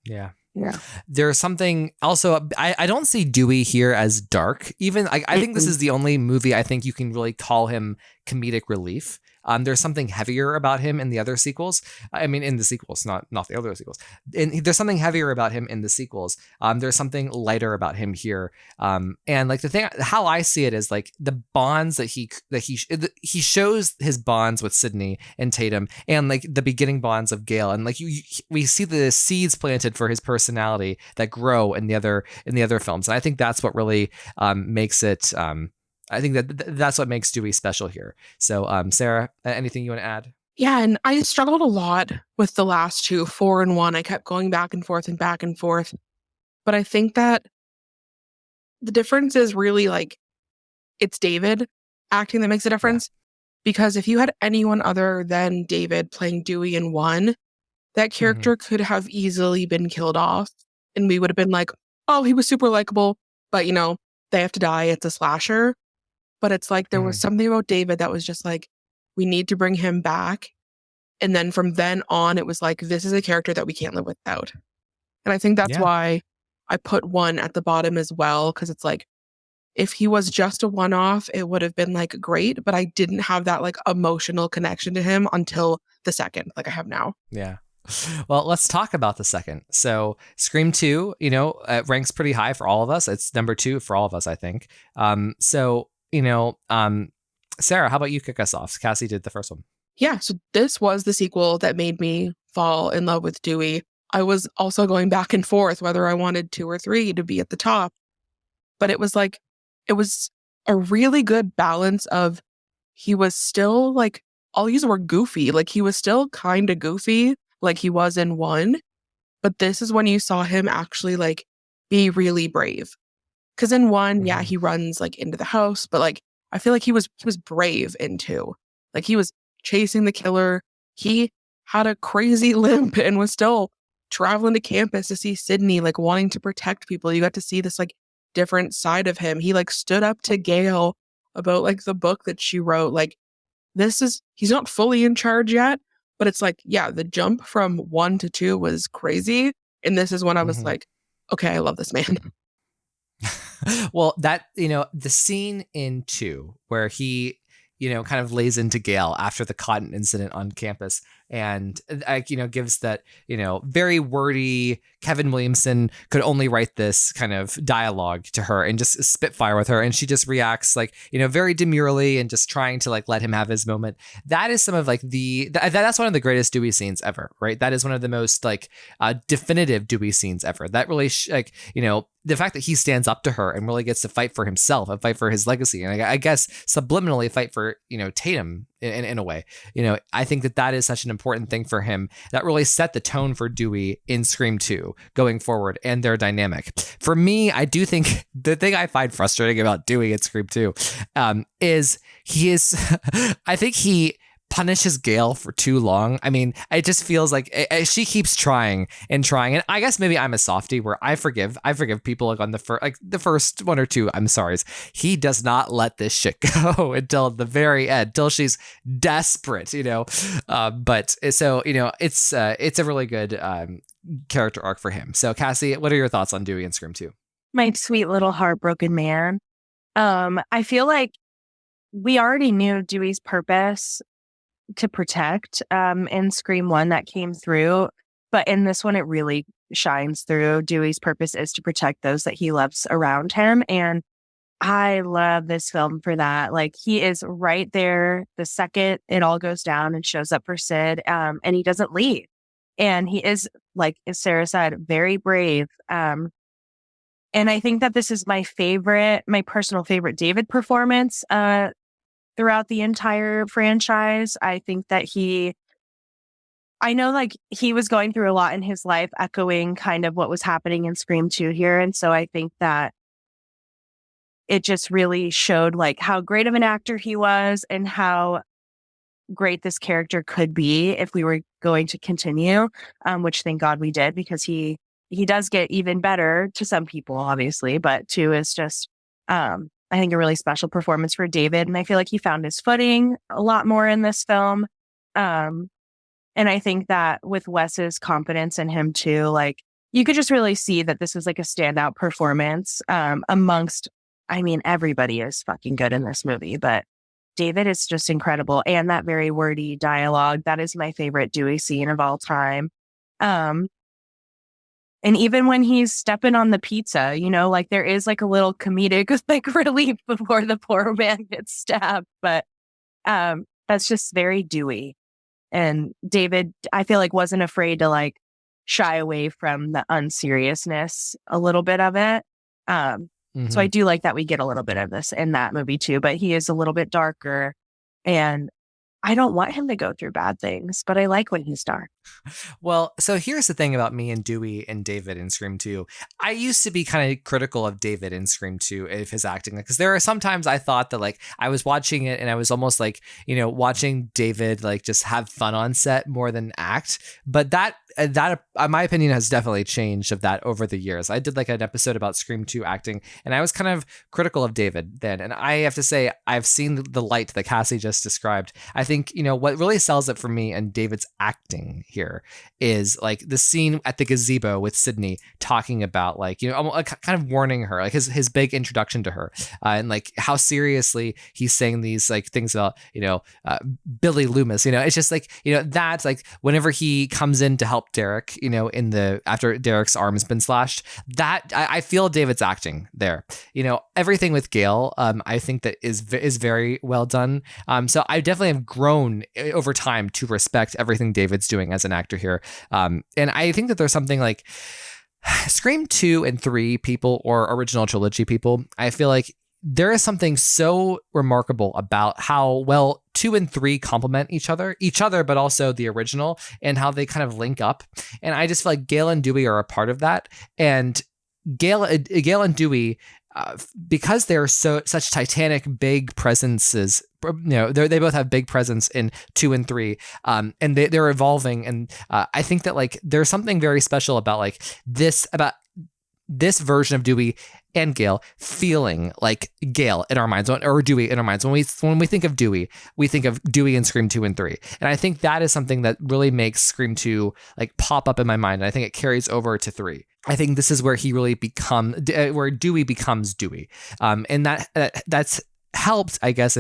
Yeah. Yeah. There's something also, I don't see Dewey here as dark. Even I think this is the only movie I think you can really call him comedic relief. There's something heavier about him in the other sequels. I mean, in the sequels, not the other sequels. And there's something heavier about him in the sequels. There's something lighter about him here. And like the thing, how I see it is like the bonds that he shows his bonds with Sydney and Tatum, and like the beginning bonds of Gale, and like we see the seeds planted for his personality that grow in the other films. And I think that's what really makes it. I think that's what makes Dewey special here. So, Sarah, anything you want to add? Yeah, and I struggled a lot with the last two, 4 and 1. I kept going back and forth and back and forth. But I think that the difference is really like it's David acting that makes a difference. Because if you had anyone other than David playing Dewey in 1, that character could have easily been killed off. And we would have been like, oh, he was super likable, but you know, they have to die. It's a slasher. But it's like there was something about David that was just like, we need to bring him back. And then from then on, it was like, this is a character that we can't live without. And I think that's why I put 1 at the bottom as well. Because it's like, if he was just a one-off, it would have been like great. But I didn't have that like emotional connection to him until the second, like I have now. Yeah. Well, let's talk about the second. So Scream 2, ranks pretty high for all of us. It's number 2 for all of us, I think. Sarah, how about you kick us off? Cassie did the first one. Yeah, so this was the sequel that made me fall in love with Dewey. I was also going back and forth whether I wanted 2 or 3 to be at the top. But it was a really good balance of he was still like, I'll use the word goofy. Like he was still kind of goofy like he was in 1. But this is when you saw him actually like be really brave. Because in 1, he runs like into the house, but like I feel like he was brave in 2. Like he was chasing the killer. He had a crazy limp and was still traveling to campus to see Sydney, like wanting to protect people. You got to see this like different side of him. He like stood up to Gale about like the book that she wrote. Like he's not fully in charge yet, but it's like, yeah, the jump from 1 to 2 was crazy. And this is when I was like, okay, I love this man. Well, that, the scene in 2 where he, kind of lays into Gale after the cotton incident on campus and, gives that, very wordy, Kevin Williamson could only write this kind of dialogue to her and just spitfire with her. And she just reacts like, very demurely and just trying to like let him have his moment. That is some of like that's one of the greatest Dewey scenes ever, right? That is one of the most like definitive Dewey scenes ever. That really the fact that he stands up to her and really gets to fight for himself and fight for his legacy. And I guess subliminally fight for, Tatum in a way, I think that is such an important thing for him that really set the tone for Dewey in Scream 2 going forward and their dynamic. For me, I do think the thing I find frustrating about Dewey in Scream 2 is I think he punishes Gale for too long. I mean, it just feels like she keeps trying and trying. And I guess maybe I'm a softie where I forgive people like on the first 1 or 2 I'm sorry. He does not let this shit go until the very end, till she's desperate, but so, it's a really good character arc for him. So Cassie, what are your thoughts on Dewey in Scream 2? My sweet little heartbroken man. I feel like we already knew Dewey's purpose to protect in Scream 1 that came through, but in this one it really shines through. Dewey's purpose is to protect those that he loves around him, and I love this film for that. Like he is right there the second it all goes down and shows up for Sid, and he doesn't leave, and he is, like as Sarah said, very brave. And I think that this is my personal favorite David performance throughout the entire franchise. I think that I know like he was going through a lot in his life, echoing kind of what was happening in Scream 2 here. And so I think that it just really showed like how great of an actor he was and how great this character could be if we were going to continue, which thank God we did, because he does get even better to some people, obviously, but 2 is just, I think, a really special performance for David. And I feel like he found his footing a lot more in this film. And I think that with Wes's confidence in him too, like, you could just really see that this was like a standout performance amongst, I mean, everybody is fucking good in this movie, but David is just incredible. And that very wordy dialogue, that is my favorite Dewey scene of all time. And even when he's stepping on the pizza, you know, like there is like a little comedic like relief before the poor man gets stabbed. But that's just very Dewey. And David, I feel like, wasn't afraid to like shy away from the unseriousness a little bit of it. So I do like that we get a little bit of this in that movie too, but he is a little bit darker, and I don't want him to go through bad things, but I like when he's dark. Well, so here's the thing about me and Dewey and David in Scream 2. I used to be kind of critical of David in Scream 2 of his acting, because there are sometimes I thought that like I was watching it and I was almost like, you know, watching David like just have fun on set more than act. But that my opinion has definitely changed of that over the years. I did like an episode about Scream 2 acting, and I was kind of critical of David then. And I have to say, I've seen the light that Cassie just described. I think, you know, what really sells it for me and David's acting here is like the scene at the gazebo with Sydney talking about like, you know, kind of warning her, like his big introduction to her, and like how seriously he's saying these like things about, you know, Billy Loomis. You know, it's just like, you know, that's like whenever he comes in to help Derek, you know, after Derek's arm's been slashed, that I feel David's acting there. You know, everything with Gail, I think that is very well done. So I definitely have grown over time to respect everything David's doing as an actor here. And I think that there's something like Scream 2 and 3 people, or original trilogy people, I feel like there is something so remarkable about how well 2 and 3 complement each other, but also the original, and how they kind of link up. And I just feel like Gail and Dewey are a part of that. And Gail and Dewey, because they're such titanic big presences, you know, they both have big presence in 2 and 3, and they're evolving. And I think that like there's something very special about this version of Dewey and Gail feeling like Gail in our minds, or Dewey in our minds. When we think of Dewey, we think of Dewey in Scream 2 and 3. And I think that is something that really makes Scream 2 like pop up in my mind. And I think it carries over to 3. I think this is where he really where Dewey becomes Dewey. And that's helped, I guess,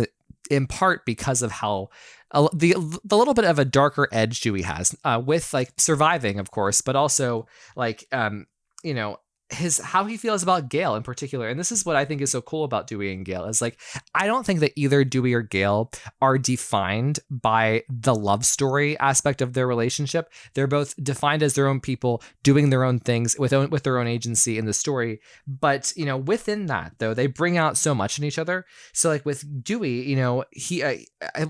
in part because of how the little bit of a darker edge Dewey has, with like surviving, of course, but also like, you know, how he feels about Gail in particular. And this is what I think is so cool about Dewey and Gail, is like, I don't think that either Dewey or Gail are defined by the love story aspect of their relationship. They're both defined as their own people doing their own things with their own agency in the story. But, you know, within that though, they bring out so much in each other. So like with Dewey, you know,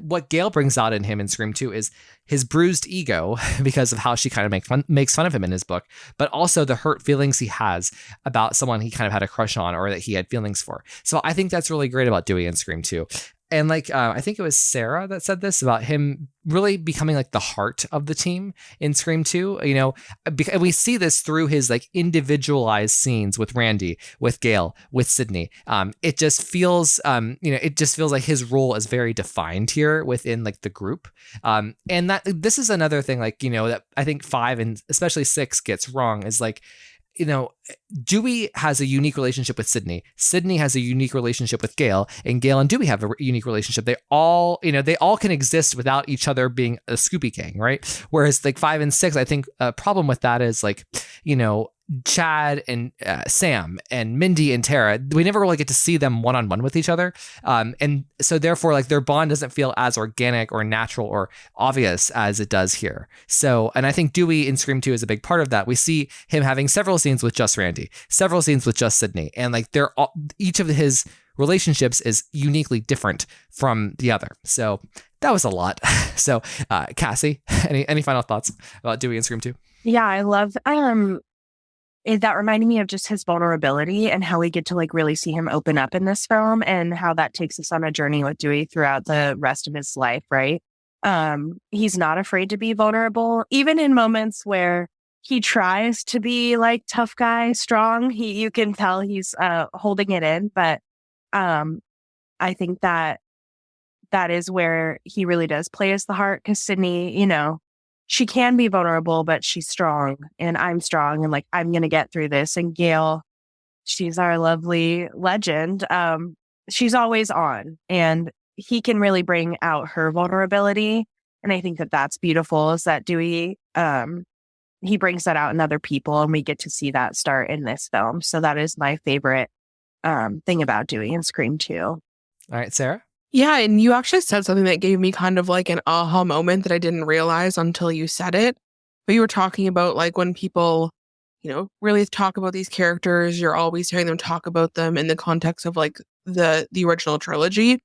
what Gail brings out in him in Scream 2 is his bruised ego because of how she kind of makes fun of him in his book, but also the hurt feelings he has about someone he kind of had a crush on, or that he had feelings for. So I think that's really great about Dewey in Scream 2. And like, I think it was Sarah that said this about him really becoming like the heart of the team in Scream 2, you know, and we see this through his like individualized scenes with Randy, with Gail, with Sydney. It just feels, you know, it just feels like his role is very defined here within like the group. And that this is another thing, like, you know, that I think 5 and especially 6 gets wrong, is like, you know, Dewey has a unique relationship with Sydney. Sydney has a unique relationship with Gail, and Gail and Dewey have a unique relationship. They all can exist without each other being a Scooby Gang, right? Whereas like 5 and 6, I think a problem with that is like, you know, Chad and Sam and Mindy and Tara, we never really get to see them one-on-one with each other. And so therefore, like, their bond doesn't feel as organic or natural or obvious as it does here. So, and I think Dewey in Scream 2 is a big part of that. We see him having several scenes with just Randy, several scenes with just Sydney. And like each of his relationships is uniquely different from the other. So that was a lot. So Cassie, any final thoughts about Dewey in Scream 2? Yeah, I love that reminded me of just his vulnerability and how we get to like really see him open up in this film, and how that takes us on a journey with Dewey throughout the rest of his life, right? He's not afraid to be vulnerable, even in moments where he tries to be like tough guy, strong. You can tell he's holding it in, but I think that is where he really does play as the heart, because Sydney, she can be vulnerable, but she's strong, and I'm strong, and like, I'm going to get through this. And Gail, she's our lovely legend. She's always on, and he can really bring out her vulnerability. And I think that that's beautiful, is that Dewey, he brings that out in other people, and we get to see that start in this film. So that is my favorite thing about Dewey in Scream 2. All right, Sarah? Yeah, and you actually said something that gave me kind of like an aha moment that I didn't realize until you said it. But you were talking about like when people, really talk about these characters, you're always hearing them talk about them in the context of like the original trilogy.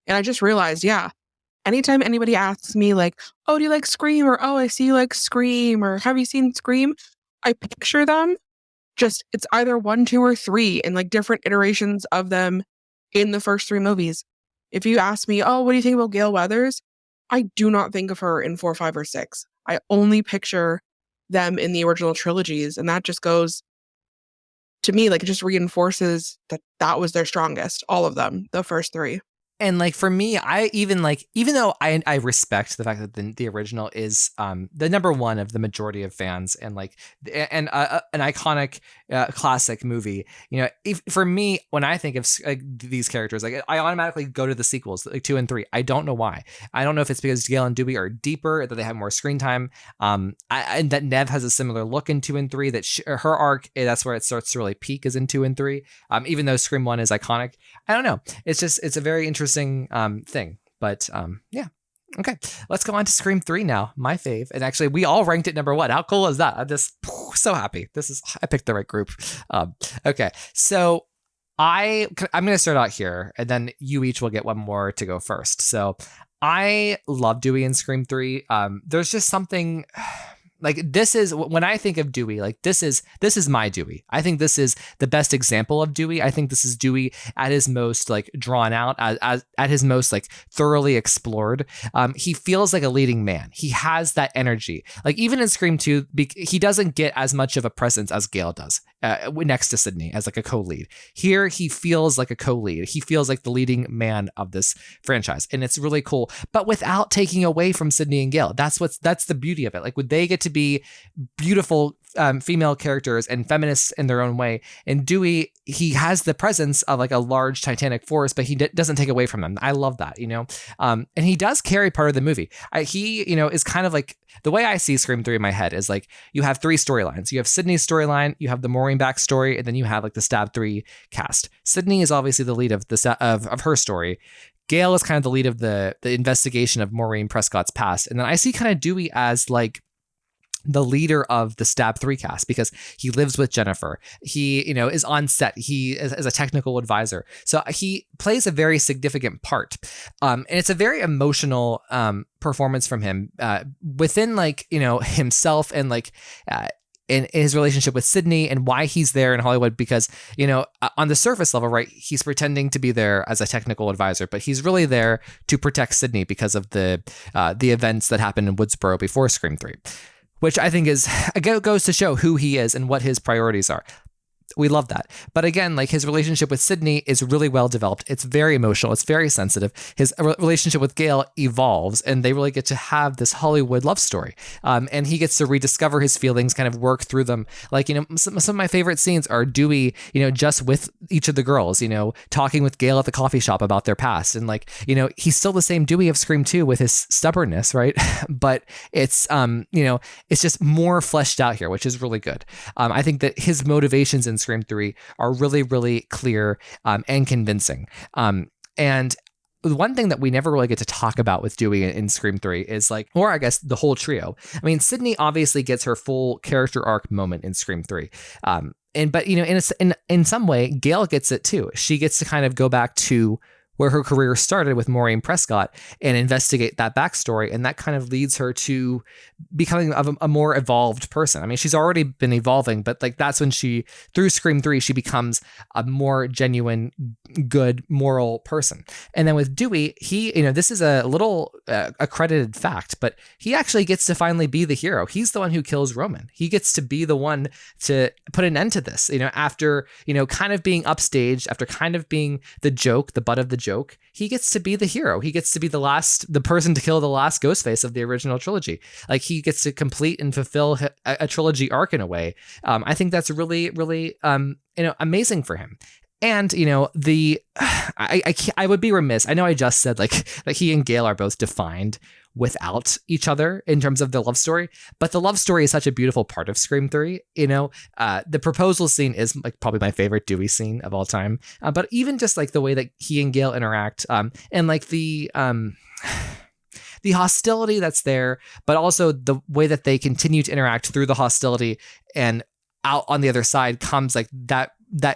And I just realized, yeah, anytime anybody asks me like, oh, do you like Scream? Or, oh, I see you like Scream, or have you seen Scream? I picture them just, it's either 1, 2, or 3 and like different iterations of them in the first 3 movies. If you ask me, oh, what do you think about Gale Weathers? I do not think of her in 4, 5, or 6. I only picture them in the original trilogies. And that just goes, to me, like, it just reinforces that was their strongest, all of them, the first 3. And like for me, I even like, even though I respect the fact that the original is the number one of the majority of fans, and like an iconic classic movie, for me, when I think of these characters, like I automatically go to the sequels, like 2 and 3. I don't know why. I don't know if it's because Gale and Dewey are deeper, that they have more screen time, and that Nev has a similar look in 2 and 3. That her arc, that's where it starts to really peak, is in 2 and 3. Even though Scream 1 is iconic, I don't know. It's a very interesting thing, but yeah. Okay, let's go on to Scream 3 now, my fave. And actually, we all ranked it number 1. How cool is that? I'm just so happy. I picked the right group. Okay, so I'm going to start out here, and then you each will get one more to go first. So I love Dewey in Scream 3. There's just something... Like, this is, when I think of Dewey, like this is my Dewey. I think this is the best example of Dewey. I think this is Dewey at his most like drawn out, at his most like thoroughly explored. He feels like a leading man. He has that energy. Like even in Scream 2, he doesn't get as much of a presence as Gale does next to Sydney as like a co-lead. Here, he feels like a co-lead. He feels like the leading man of this franchise, and it's really cool. But without taking away from Sydney and Gale, that's the beauty of it. Like, would they get to be beautiful female characters and feminists in their own way, and Dewey, he has the presence of like a large titanic force, but he doesn't take away from them. I love that, and he does carry part of the movie. He is kind of like, the way I see Scream 3 in my head is like, you have 3 storylines. You have Sydney's storyline, you have the Maureen backstory, and then you have like the Stab 3 cast. Sydney is obviously the lead of of her story. Gale is kind of the lead of the investigation of Maureen Prescott's past, and then I see kind of Dewey as like the leader of the Stab 3 cast, because he lives with Jennifer. He, is on set. He is a technical advisor. So he plays a very significant part. And it's a very emotional performance from him within like, himself, and like in his relationship with Sydney, and why he's there in Hollywood, because, on the surface level, right, he's pretending to be there as a technical advisor, but he's really there to protect Sydney because of the events that happened in Woodsboro before Scream 3. Which I think goes to show who he is and what his priorities are. We love that. But again, like his relationship with Sydney is really well developed. It's very emotional. It's very sensitive. His relationship with Gale evolves, and they really get to have this Hollywood love story. And he gets to rediscover his feelings, kind of work through them. Like, some of my favorite scenes are Dewey, just with each of the girls, talking with Gale at the coffee shop about their past. And like, he's still the same Dewey of Scream 2 with his stubbornness, right? But it's, it's just more fleshed out here, which is really good. I think that his motivations in Scream 3 are really, really clear and convincing. And the one thing that we never really get to talk about with Dewey in Scream 3 is like, or I guess the whole trio. I mean, Sydney obviously gets her full character arc moment in Scream 3. But in some way, Gale gets it too. She gets to kind of go back to where her career started with Maureen Prescott and investigate that backstory. And that kind of leads her to becoming a more evolved person. I mean, she's already been evolving, but like that's when through Scream 3, she becomes a more genuine, good, moral person. And then with Dewey, this is a little accredited fact, but he actually gets to finally be the hero. He's the one who kills Roman. He gets to be the one to put an end to this, after, kind of being upstaged, after kind of being the joke, the butt of the joke. He gets to be the hero. He gets to be the person to kill the last Ghostface of the original trilogy. Like, he gets to complete and fulfill a trilogy arc in a way. I think that's really, really, amazing for him. And, I would be remiss. I know I just said like he and Gale are both defined without each other in terms of the love story, but the love story is such a beautiful part of Scream 3. The proposal scene is like probably my favorite Dewey scene of all time. But even just like the way that he and Gale interact, and like the hostility that's there, but also the way that they continue to interact through the hostility, and out on the other side comes like that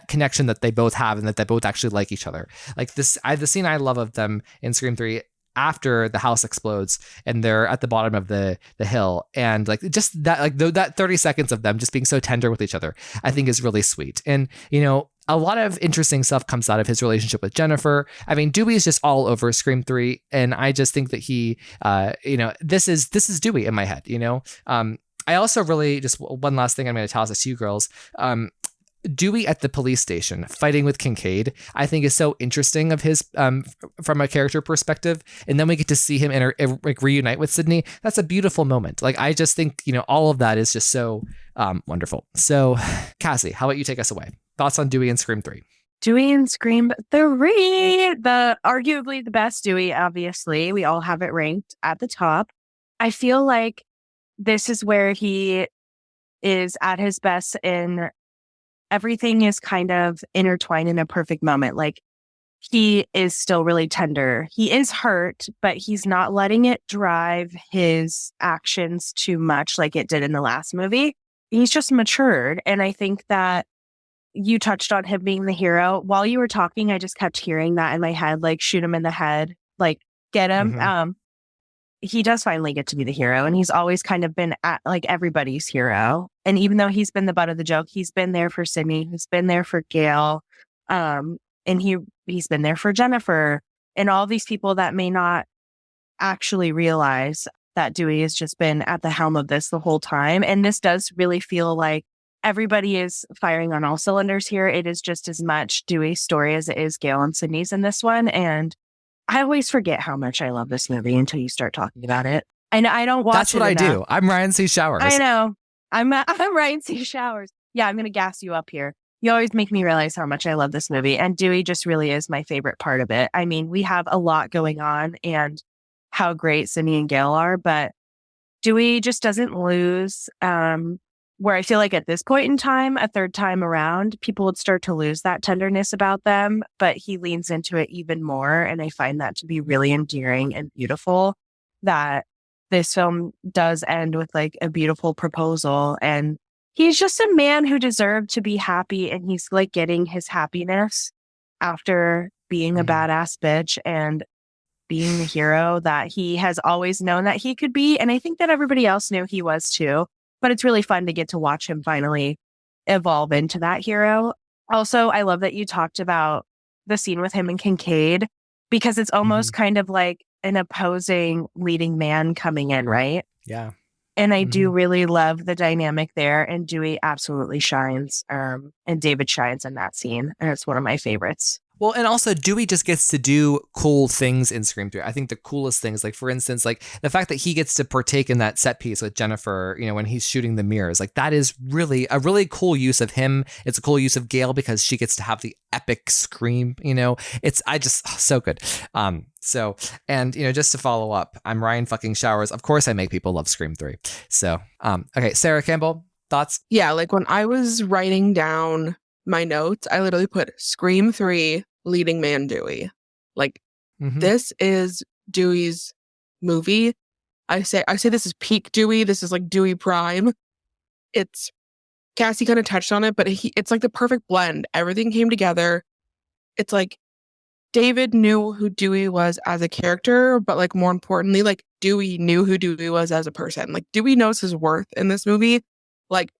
connection that they both have, and that they both actually like each other. Like the scene I love of them in Scream 3 after the house explodes and they're at the bottom of the hill, and like just that, like that 30 seconds of them just being so tender with each other, I think is really sweet. And a lot of interesting stuff comes out of his relationship with Jennifer. I mean, Dewey is just all over Scream 3, and I just think that he this is Dewey in my head. I also really, just one last thing I'm going to toss to you girls. Dewey at the police station fighting with Kincaid, I think is so interesting of his from a character perspective. And then we get to see him reunite with Sydney. That's a beautiful moment. Like, I just think, all of that is just so wonderful. So Cassie, how about you take us away? Thoughts on Dewey in Scream 3? Dewey in Scream 3, arguably the best Dewey, obviously. We all have it ranked at the top. I feel like this is where he is at his best, in everything is kind of intertwined in a perfect moment. Like, he is still really tender. He is hurt, but he's not letting it drive his actions too much like it did in the last movie. He's just matured. And I think that you touched on him being the hero. While you were talking, I just kept hearing that in my head, like, shoot him in the head, like, get him. Mm-hmm. He does finally get to be the hero, and he's always kind of been like everybody's hero. And even though he's been the butt of the joke, he's been there for Sydney, he's been there for Gale, and he's been there for Jennifer, and all these people that may not actually realize that Dewey has just been at the helm of this the whole time. And this does really feel like everybody is firing on all cylinders here. It is just as much Dewey's story as it is Gale and Sydney's in this one. And I always forget how much I love this movie until you start talking about it. And I don't watch it. That's what I do. I'm Ryan C. Showers. I know. I'm Ryan C. Showers. Yeah, I'm going to gas you up here. You always make me realize how much I love this movie. And Dewey just really is my favorite part of it. I mean, we have a lot going on and how great Sydney and Gale are, but Dewey just doesn't lose. Where I feel like at this point in time, a third time around, people would start to lose that tenderness about them, but he leans into it even more. And I find that to be really endearing and beautiful, that this film does end with like a beautiful proposal. And he's just a man who deserved to be happy. And he's like getting his happiness after being a badass bitch and being the hero that he has always known that he could be. And I think that everybody else knew he was too. But it's really fun to get to watch him finally evolve into that hero. Also, I love that you talked about the scene with him and Kincaid, because it's almost kind of like an opposing leading man coming in, right? Yeah. And I do really love the dynamic there. And Dewey absolutely shines. And David shines in that scene. And it's one of my favorites. Well, and also Dewey just gets to do cool things in Scream 3. I think the coolest things, like for instance, like the fact that he gets to partake in that set piece with Jennifer, when he's shooting the mirrors, like that is really a really cool use of him. It's a cool use of Gale because she gets to have the epic scream, so good. Just to follow up, I'm Ryan fucking Showers. Of course I make people love Scream 3. So, okay, Sarah Campbell, thoughts? Yeah, like when I was writing down my notes, I literally put Scream 3 leading man Dewey. Like, this is Dewey's movie. I say this is peak Dewey. This is like Dewey prime. It's Cassie kind of touched on it, but it's like the perfect blend. Everything came together. It's like David knew who Dewey was as a character, but like more importantly, like Dewey knew who Dewey was as a person. Like Dewey knows his worth in this movie. Like,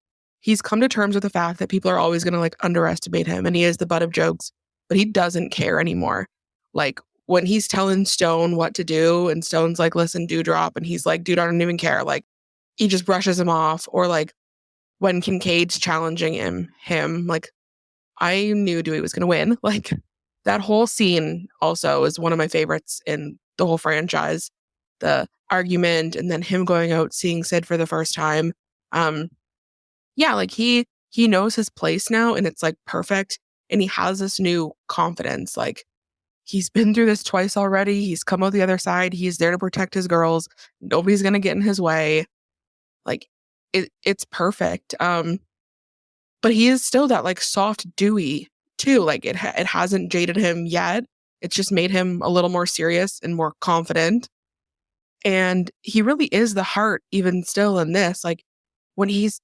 he's come to terms with the fact that people are always going to like underestimate him, and he is the butt of jokes, but he doesn't care anymore. Like, when he's telling Stone what to do and Stone's like, listen, Dewdrop, and he's like, dude, I don't even care. Like, he just brushes him off. Or like when Kincaid's challenging him, like, I knew Dewey was going to win. Like, that whole scene also is one of my favorites in the whole franchise. The argument and then him going out seeing Sid for the first time. Yeah, like he knows his place now and it's like perfect. And he has this new confidence. Like, he's been through this twice already. He's come out the other side. He's there to protect his girls. Nobody's going to get in his way. Like, it's perfect. But he is still that like soft Dewey too. Like it hasn't jaded him yet. It's just made him a little more serious and more confident. And he really is the heart even still in this. Like when he's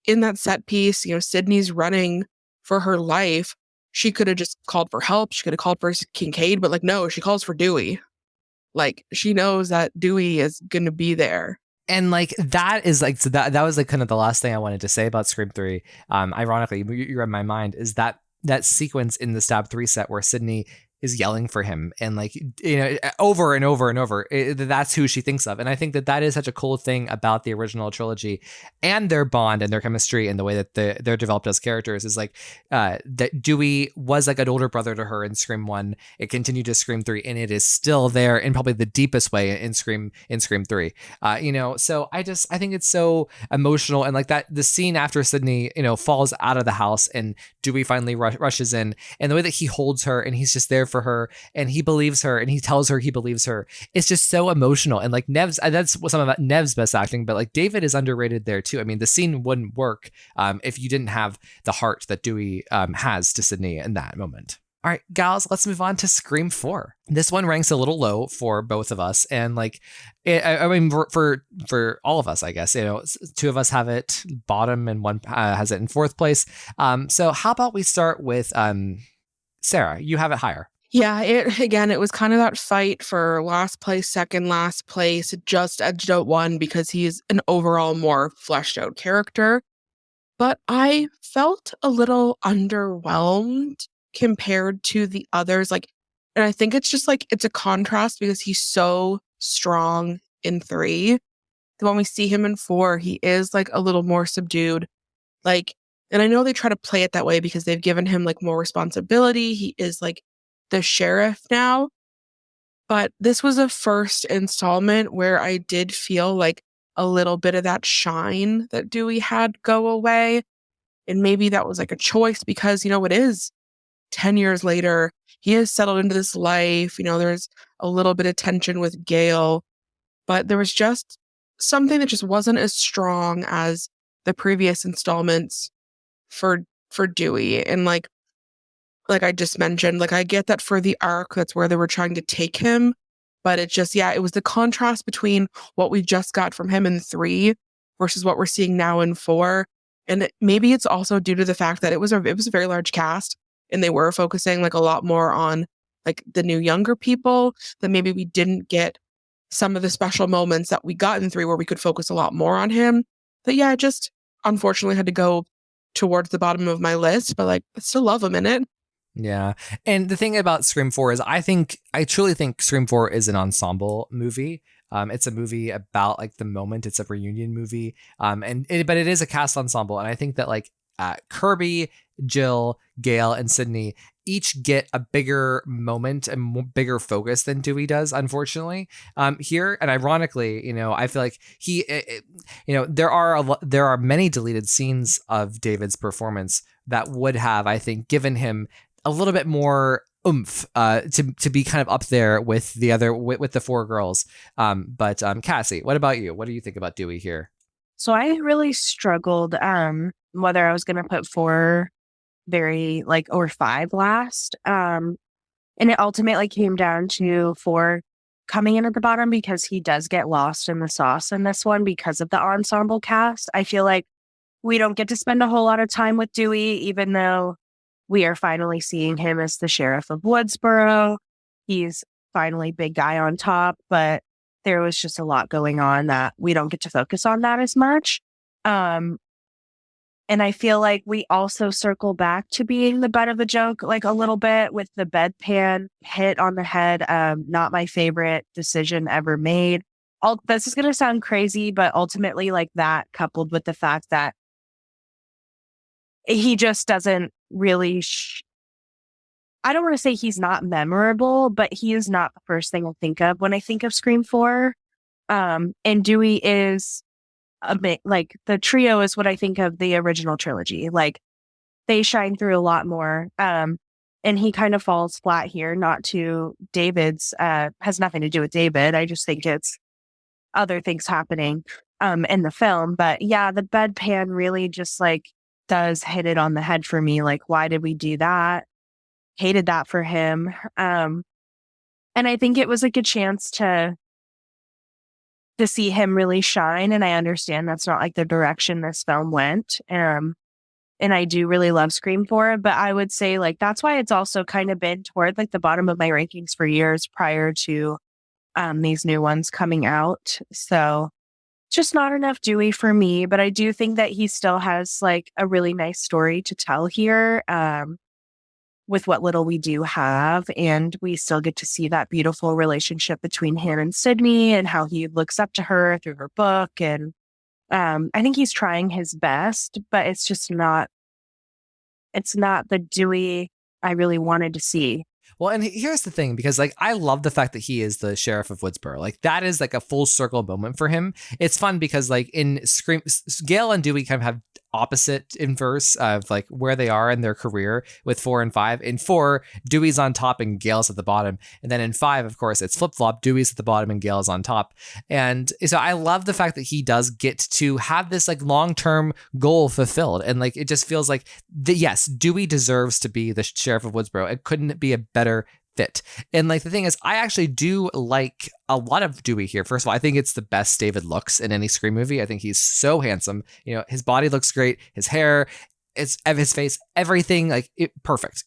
in that set piece, you know, Sydney's running for her life. She could have just called for help. She could have called for Kincaid, but like, no, she calls for Dewey. Like she knows that Dewey is going to be there. And like that is like, so that was like kind of the last thing I wanted to say about Scream 3. Ironically, you read my mind, is that sequence in the Stab 3 set where Sydney is yelling for him and like, you know, over and over and over. That's who she thinks of. And I think that is such a cool thing about the original trilogy and their bond and their chemistry and the way that they're developed as characters is like that Dewey was like an older brother to her in Scream 1. It continued to Scream 3 and it is still there in probably the deepest way in Scream 3. You know, so I think it's so emotional. And like that, the scene after Sydney, you know, falls out of the house and Dewey finally rushes in, and the way that he holds her and he's just there for her and he believes her and he tells her he believes her, it's just so emotional. And like Nev's, that's some of Nev's best acting, but like David is underrated there too. I mean, the scene wouldn't work if you didn't have the heart that Dewey has to Sydney in that moment. All right, gals, let's move on to Scream 4. This one ranks a little low for both of us. And like, I mean, for all of us, I guess, you know, two of us have it bottom and one has it in fourth place. So how about we start with Sarah, you have it higher. Yeah, it was kind of that fight for last place, second last place. It just edged out one because he's an overall more fleshed out character. But I felt a little underwhelmed compared to the others. Like, and I think it's just like, it's a contrast because he's so strong in 3. Then when we see him in 4, he is like a little more subdued. Like, and I know they try to play it that way because they've given him like more responsibility. He is like the sheriff now. But this was a first installment where I did feel like a little bit of that shine that Dewey had go away. And maybe that was like a choice because, you know, it is 10 years later. He has settled into this life. You know, there's a little bit of tension with Gail, but there was just something that just wasn't as strong as the previous installments for Dewey. And like I just mentioned, like I get that for the arc, that's where they were trying to take him. But it just, yeah, it was the contrast between what we just got from him in 3 versus what we're seeing now in 4. And maybe it's also due to the fact that it was a very large cast and they were focusing like a lot more on like the new younger people, that maybe we didn't get some of the special moments that we got in 3 where we could focus a lot more on him. But yeah, just unfortunately had to go towards the bottom of my list, but like I still love him in it. Yeah. And the thing about Scream 4 is I truly think Scream 4 is an ensemble movie. It's a movie about like the moment. It's a reunion movie. But it is a cast ensemble. And I think that like Kirby, Jill, Gail, and Sydney each get a bigger moment and bigger focus than Dewey does, unfortunately, here. And ironically, you know, I feel like there are many deleted scenes of David's performance that would have, I think, given him a little bit more oomph to be kind of up there with the other with the 4 girls. But Cassie, what about you? What do you think about Dewey here? So I really struggled whether I was going to put 4 very like or 5 last. And it ultimately came down to 4 coming in at the bottom because he does get lost in the sauce in this one because of the ensemble cast. I feel like we don't get to spend a whole lot of time with Dewey, even though we are finally seeing him as the sheriff of Woodsboro. He's finally big guy on top, but there was just a lot going on that we don't get to focus on that as much. And And I feel like we also circle back to being the butt of the joke, like a little bit with the bedpan hit on the head. Not my favorite decision ever made. This is going to sound crazy, but ultimately like that coupled with the fact that he just doesn't really, I don't want to say he's not memorable, but he is not the first thing I think of when I think of Scream 4. And Dewey is like the trio is what I think of the original trilogy. Like they shine through a lot more. And he kind of falls flat here, not to David's, has nothing to do with David. I just think it's other things happening in the film. But yeah, the bedpan really just like does hit it on the head for me. Like, why did we do that? Hated that for him. And I think it was like a chance to see him really shine. And I understand that's not like the direction this film went. And I do really love Scream 4, but I would say like, that's why it's also kind of been toward like the bottom of my rankings for years prior to these new ones coming out. So just not enough Dewey for me, but I do think that he still has like a really nice story to tell here. With what little we do have, and we still get to see that beautiful relationship between him and Sydney and how he looks up to her through her book. And I think he's trying his best, but it's not the Dewey I really wanted to see. Well, and here's the thing, because like I love the fact that he is the sheriff of Woodsboro. Like that is like a full circle moment for him. It's fun because like in Scream, Gale and Dewey kind of have opposite inverse of like where they are in their career with 4 and 5. In 4, Dewey's on top and Gale's at the bottom. And then in 5, of course, it's flip-flop. Dewey's at the bottom and Gale's on top. And so I love the fact that he does get to have this like long-term goal fulfilled. And like it just feels like, yes, Dewey deserves to be the sheriff of Woodsboro. It couldn't be a better fit. And like the thing is, I actually do like a lot of Dewey here. First of all, I think it's the best David looks in any Scream movie. I think he's so handsome. You know, his body looks great, his hair, his face, everything, like perfect.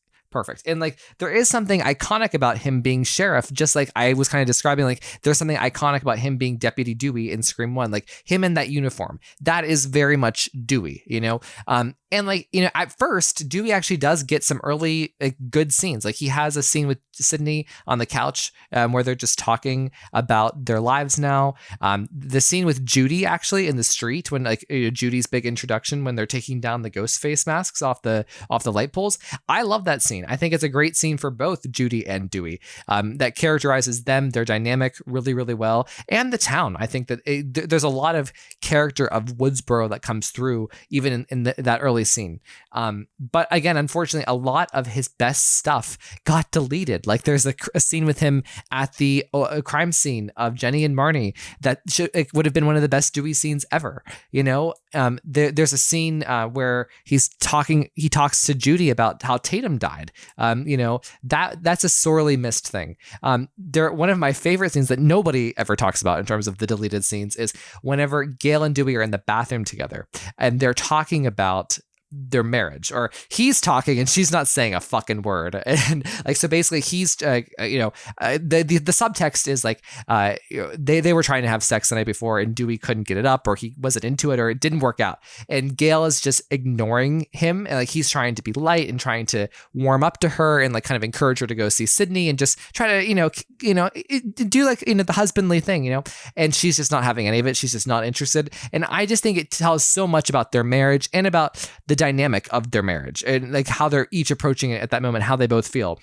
And like there is something iconic about him being sheriff, just like I was kind of describing, like there's something iconic about him being Deputy Dewey in Scream 1, like him in that uniform. That is very much Dewey, you know? And like, you know, at first, Dewey actually does get some early good scenes. Like he has a scene with Sydney on the couch where they're just talking about their lives now. The scene with Judy actually in the street when like Judy's big introduction when they're taking down the ghost face masks off the light poles. I love that scene. I think it's a great scene for both Judy and Dewey that characterizes them, their dynamic really, really well. And the town. I think that there's a lot of character of Woodsboro that comes through even in that early scene. But again, unfortunately, a lot of his best stuff got deleted. Like there's a scene with him at the crime scene of Jenny and Marnie that would have been one of the best Dewey scenes ever. You know, there's a scene where he talks to Judy about how Tatum died. You know, that's a sorely missed thing. One of my favorite scenes that nobody ever talks about in terms of the deleted scenes is whenever Gale and Dewey are in the bathroom together and they're talking about their marriage, or he's talking and she's not saying a fucking word, and like so basically he's the subtext is like they were trying to have sex the night before and Dewey couldn't get it up, or he wasn't into it, or it didn't work out, and Gale is just ignoring him, and like he's trying to be light and trying to warm up to her and like kind of encourage her to go see Sydney and just try to do like the husbandly thing, and she's just not having any of it. She's just not interested, and I just think it tells so much about their marriage and about the dynamic of their marriage and like how they're each approaching it at that moment, how they both feel.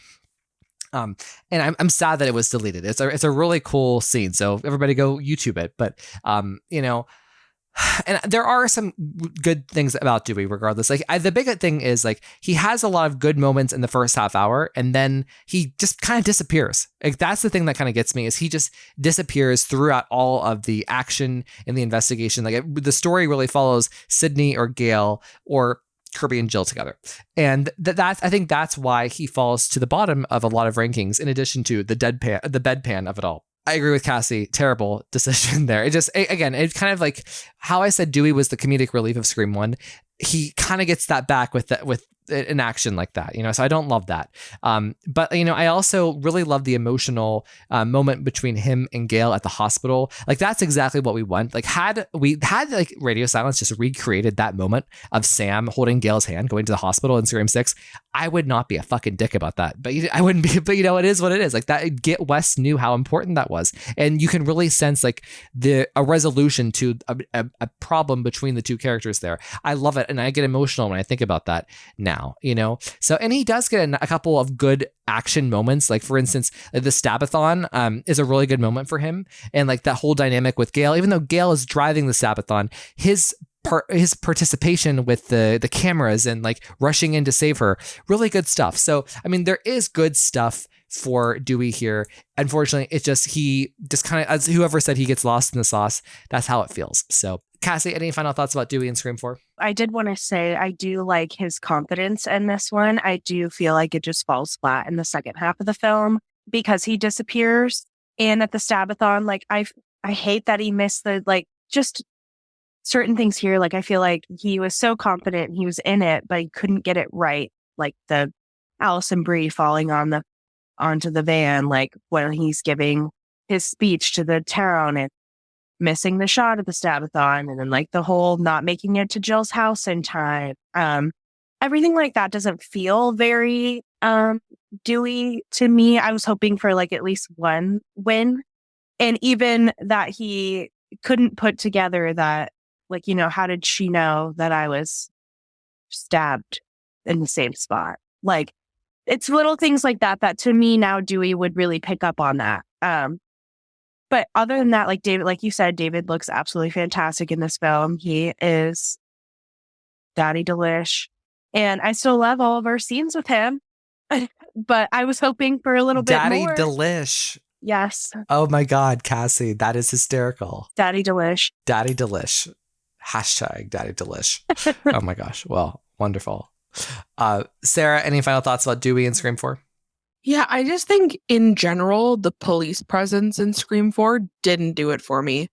And I'm sad that it was deleted. It's a really cool scene. So everybody go YouTube it. But and there are some good things about Dewey regardless. Like the big thing is like he has a lot of good moments in the first half hour and then he just kind of disappears. Like that's the thing that kind of gets me, is he just disappears throughout all of the action in the investigation. Like the story really follows Sydney or Gale or Kirby and Jill together. And I think that's why he falls to the bottom of a lot of rankings, in addition to the bedpan of it all. I agree with Cassie. Terrible decision there. It kind of like how I said Dewey was the comedic relief of Scream 1. He kind of gets that back with an action like that, so I don't love that. But I also really love the emotional moment between him and Gail at the hospital. Like that's exactly what we want. Like had like Radio Silence just recreated that moment of Sam holding Gail's hand going to the hospital in Scream 6, I would not be a fucking dick about that. But I wouldn't be, but it is what it is. Like that, Wes knew how important that was. And you can really sense like a resolution to a problem between the two characters there. I love it. And I get emotional when I think about that now, So, and he does get a couple of good action moments. Like for instance, the Stabathon is a really good moment for him. And like that whole dynamic with Gail, even though Gail is driving the Stabathon, his participation with the cameras and like rushing in to save her, really good stuff. So, I mean, there is good stuff for Dewey here. Unfortunately, he just kind of, as whoever said, he gets lost in the sauce. That's how it feels. So, Cassie, any final thoughts about Dewey in Scream 4? I did want to say I do like his confidence in this one. I do feel like it just falls flat in the second half of the film because he disappears. And at the Stabathon, like I hate that he missed the just certain things here. Like I feel like he was so confident he was in it, but he couldn't get it right. Like the Allison Brie falling onto the van, like when he's giving his speech to the town and missing the shot of the Stabathon, and then like the whole not making it to Jill's house in time. Everything like that doesn't feel very Dewey to me. I was hoping for like at least one win. And even that he couldn't put together that, like, how did she know that I was stabbed in the same spot? Like, it's little things like that to me now Dewey would really pick up on that. But other than that, like David, like you said, David looks absolutely fantastic in this film. He is Daddy Delish. And I still love all of our scenes with him. But I was hoping for a little bit more. Daddy Delish. Yes. Oh my God, Cassie, that is hysterical. Daddy Delish. Daddy Delish. Hashtag Daddy Delish. Oh my gosh. Well, wonderful. Sarah, any final thoughts about Dewey in Scream 4? Yeah, I just think in general, the police presence in Scream 4 didn't do it for me.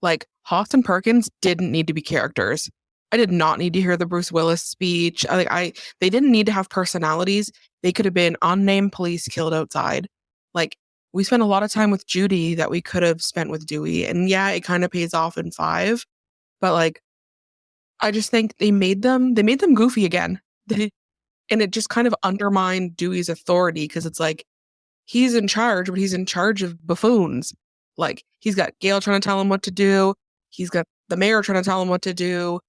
Like, Hoss and Perkins didn't need to be characters. I did not need to hear the Bruce Willis speech. They didn't need to have personalities. They could have been unnamed police killed outside. Like, we spent a lot of time with Judy that we could have spent with Dewey. And yeah, it kind of pays off in 5. But like, I just think they made them goofy again. And it just kind of undermined Dewey's authority because it's like, he's in charge, but he's in charge of buffoons. Like, he's got Gail trying to tell him what to do. He's got the mayor trying to tell him what to do.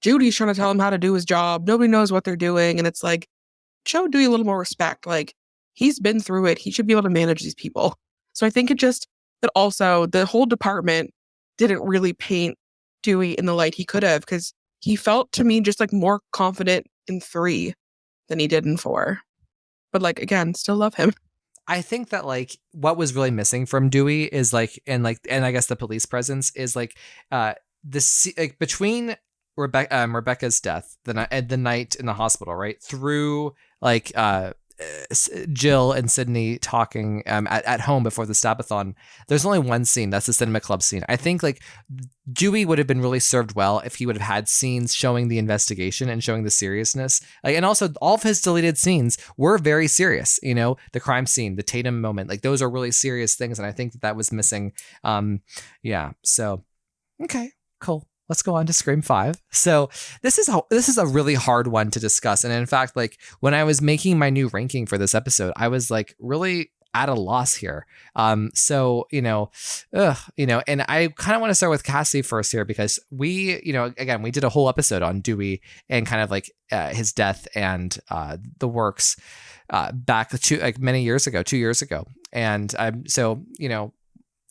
Judy's trying to tell him how to do his job. Nobody knows what they're doing. And it's like, show Dewey a little more respect. Like, he's been through it. He should be able to manage these people. So I think it just, that also the whole department didn't really paint Dewey in the light he could have, because he felt to me just like more confident in 3 than he did in 4. But like, again, still love him. I think that like what was really missing from Dewey is like, and I guess the police presence is like between Rebecca's death, the night in the hospital, right, through like Jill and Sydney talking at home before the Stabathon. There's only one scene. That's the Cinema Club scene. I think like Dewey would have been really served well if he would have had scenes showing the investigation and showing the seriousness. Like, and also all of his deleted scenes were very serious. The crime scene, the Tatum moment, like those are really serious things. And I think that was missing. Yeah. So, okay, cool. Let's go on to Scream 5. So this is a really hard one to discuss. And in fact, like when I was making my new ranking for this episode, I was like really at a loss here. So, and I kind of want to start with Cassie first here because we, again, we did a whole episode on Dewey and kind of like his death and the works back to like many years ago, 2 years ago. And so,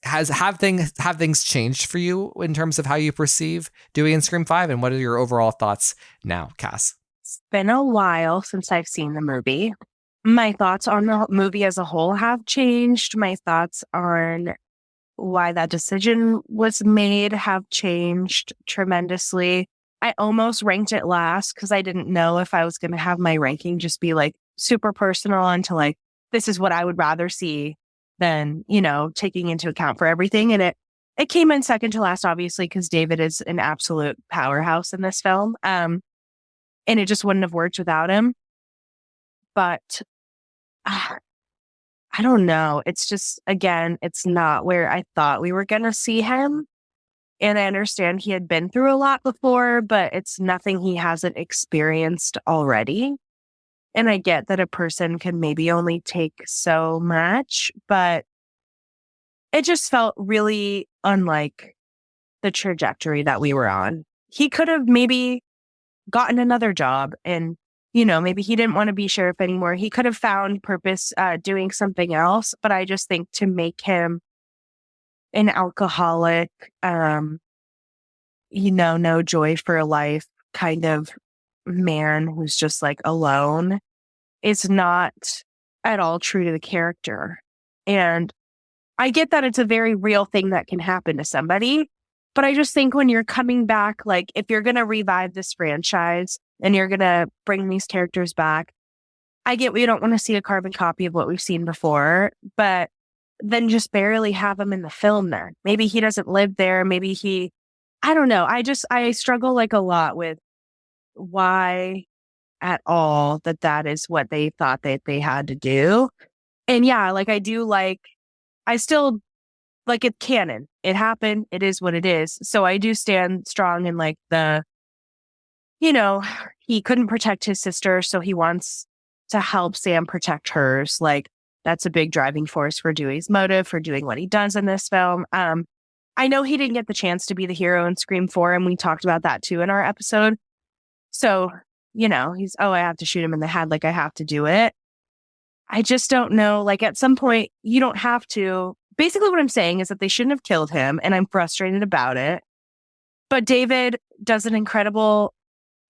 have things changed for you in terms of how you perceive Dewey in Scream 5, and what are your overall thoughts now, Cass? It's been a while since I've seen the movie. My thoughts on the movie as a whole have changed. My thoughts on why that decision was made have changed tremendously. I almost ranked it last because I didn't know if I was going to have my ranking just be like super personal into like, this is what I would rather see than, taking into account for everything. And it came in second to last, obviously, because David is an absolute powerhouse in this film. And it just wouldn't have worked without him. but I don't know. It's just, again, it's not where I thought we were going to see him. And I understand he had been through a lot before, but it's nothing he hasn't experienced already. And I get that a person can maybe only take so much, but it just felt really unlike the trajectory that we were on. He could have maybe gotten another job and, maybe he didn't want to be sheriff anymore. He could have found purpose doing something else. But I just think to make him an alcoholic, no joy for life kind of man who's just like alone is not at all true to the character. And I get that it's a very real thing that can happen to somebody, but I just think when you're coming back, like if you're going to revive this franchise and you're going to bring these characters back, I get we don't want to see a carbon copy of what we've seen before, but then just barely have him in the film there. Maybe he doesn't live there. Maybe I don't know. I struggle like a lot with why at all that is what they thought that they had to do. And yeah, like I still like it's canon. It happened. It is what it is. So I do stand strong in like he couldn't protect his sister. So he wants to help Sam protect hers. Like that's a big driving force for Dewey's motive for doing what he does in this film. I know he didn't get the chance to be the hero in Scream 4, and we talked about that too in our episode. So, he's, I have to shoot him in the head. Like I have to do it. I just don't know. Like at some point you don't have to. Basically what I'm saying is that they shouldn't have killed him, and I'm frustrated about it. But David does an incredible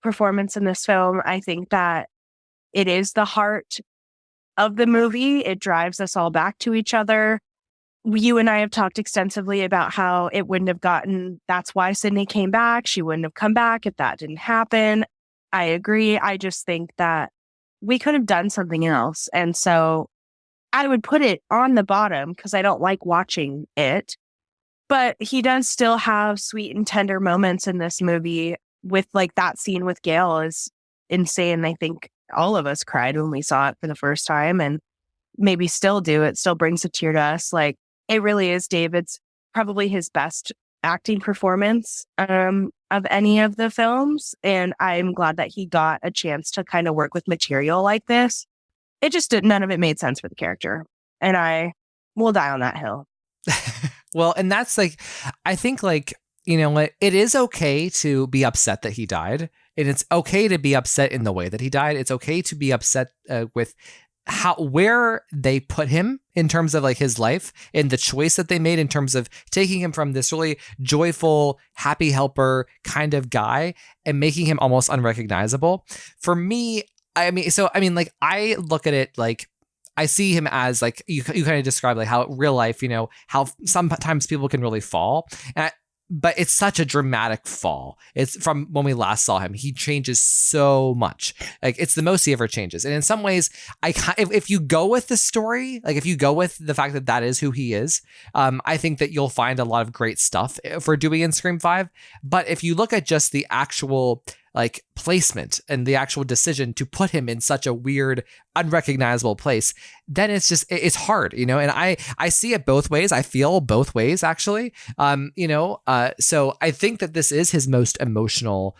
performance in this film. I think that it is the heart of the movie. It drives us all back to each other. You and I have talked extensively about how it wouldn't have that's why Sydney came back. She wouldn't have come back if that didn't happen. I agree. I just think that we could have done something else. And so I would put it on the bottom because I don't like watching it. But he does still have sweet and tender moments in this movie with like that scene with Gail is insane. I think all of us cried when we saw it for the first time and maybe still do. It still brings a tear to us. Like it really is David's probably his best acting performance of any of the films. And I'm glad that he got a chance to kind of work with material like this. It just none of it made sense for the character. And I will die on that hill. Well, and that's like, I think like, what, it is okay to be upset that he died. And it's okay to be upset in the way that he died. It's okay to be upset with where they put him in terms of like his life and the choice that they made in terms of taking him from this really joyful, happy helper kind of guy and making him almost unrecognizable. For me, I look at it like I see him as like you kind of describe like how real life, how sometimes people can really fall. But it's such a dramatic fall. It's from when we last saw him. He changes so much. Like it's the most he ever changes. And in some ways, if you go with the story, like if you go with the fact that is who he is, I think that you'll find a lot of great stuff for Dewey in Scream 5. But if you look at just the actual like placement and the actual decision to put him in such a weird, unrecognizable place, then it's hard, and I see it both ways. I feel both ways actually. So I think that this is his most emotional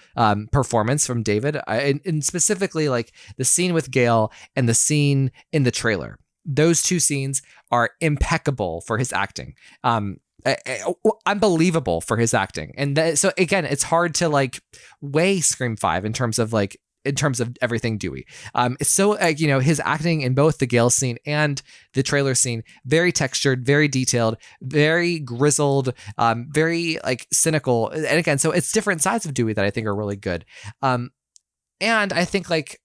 performance from David, and specifically like the scene with Gail and the scene in the trailer. Those two scenes are impeccable for his acting. Unbelievable for his acting. And so again, it's hard to like weigh Scream 5 in terms of everything Dewey. It's so his acting in both the Gale scene and the trailer scene, very textured, very detailed, very grizzled, very like cynical. And again, so it's different sides of Dewey that I think are really good. And I think like,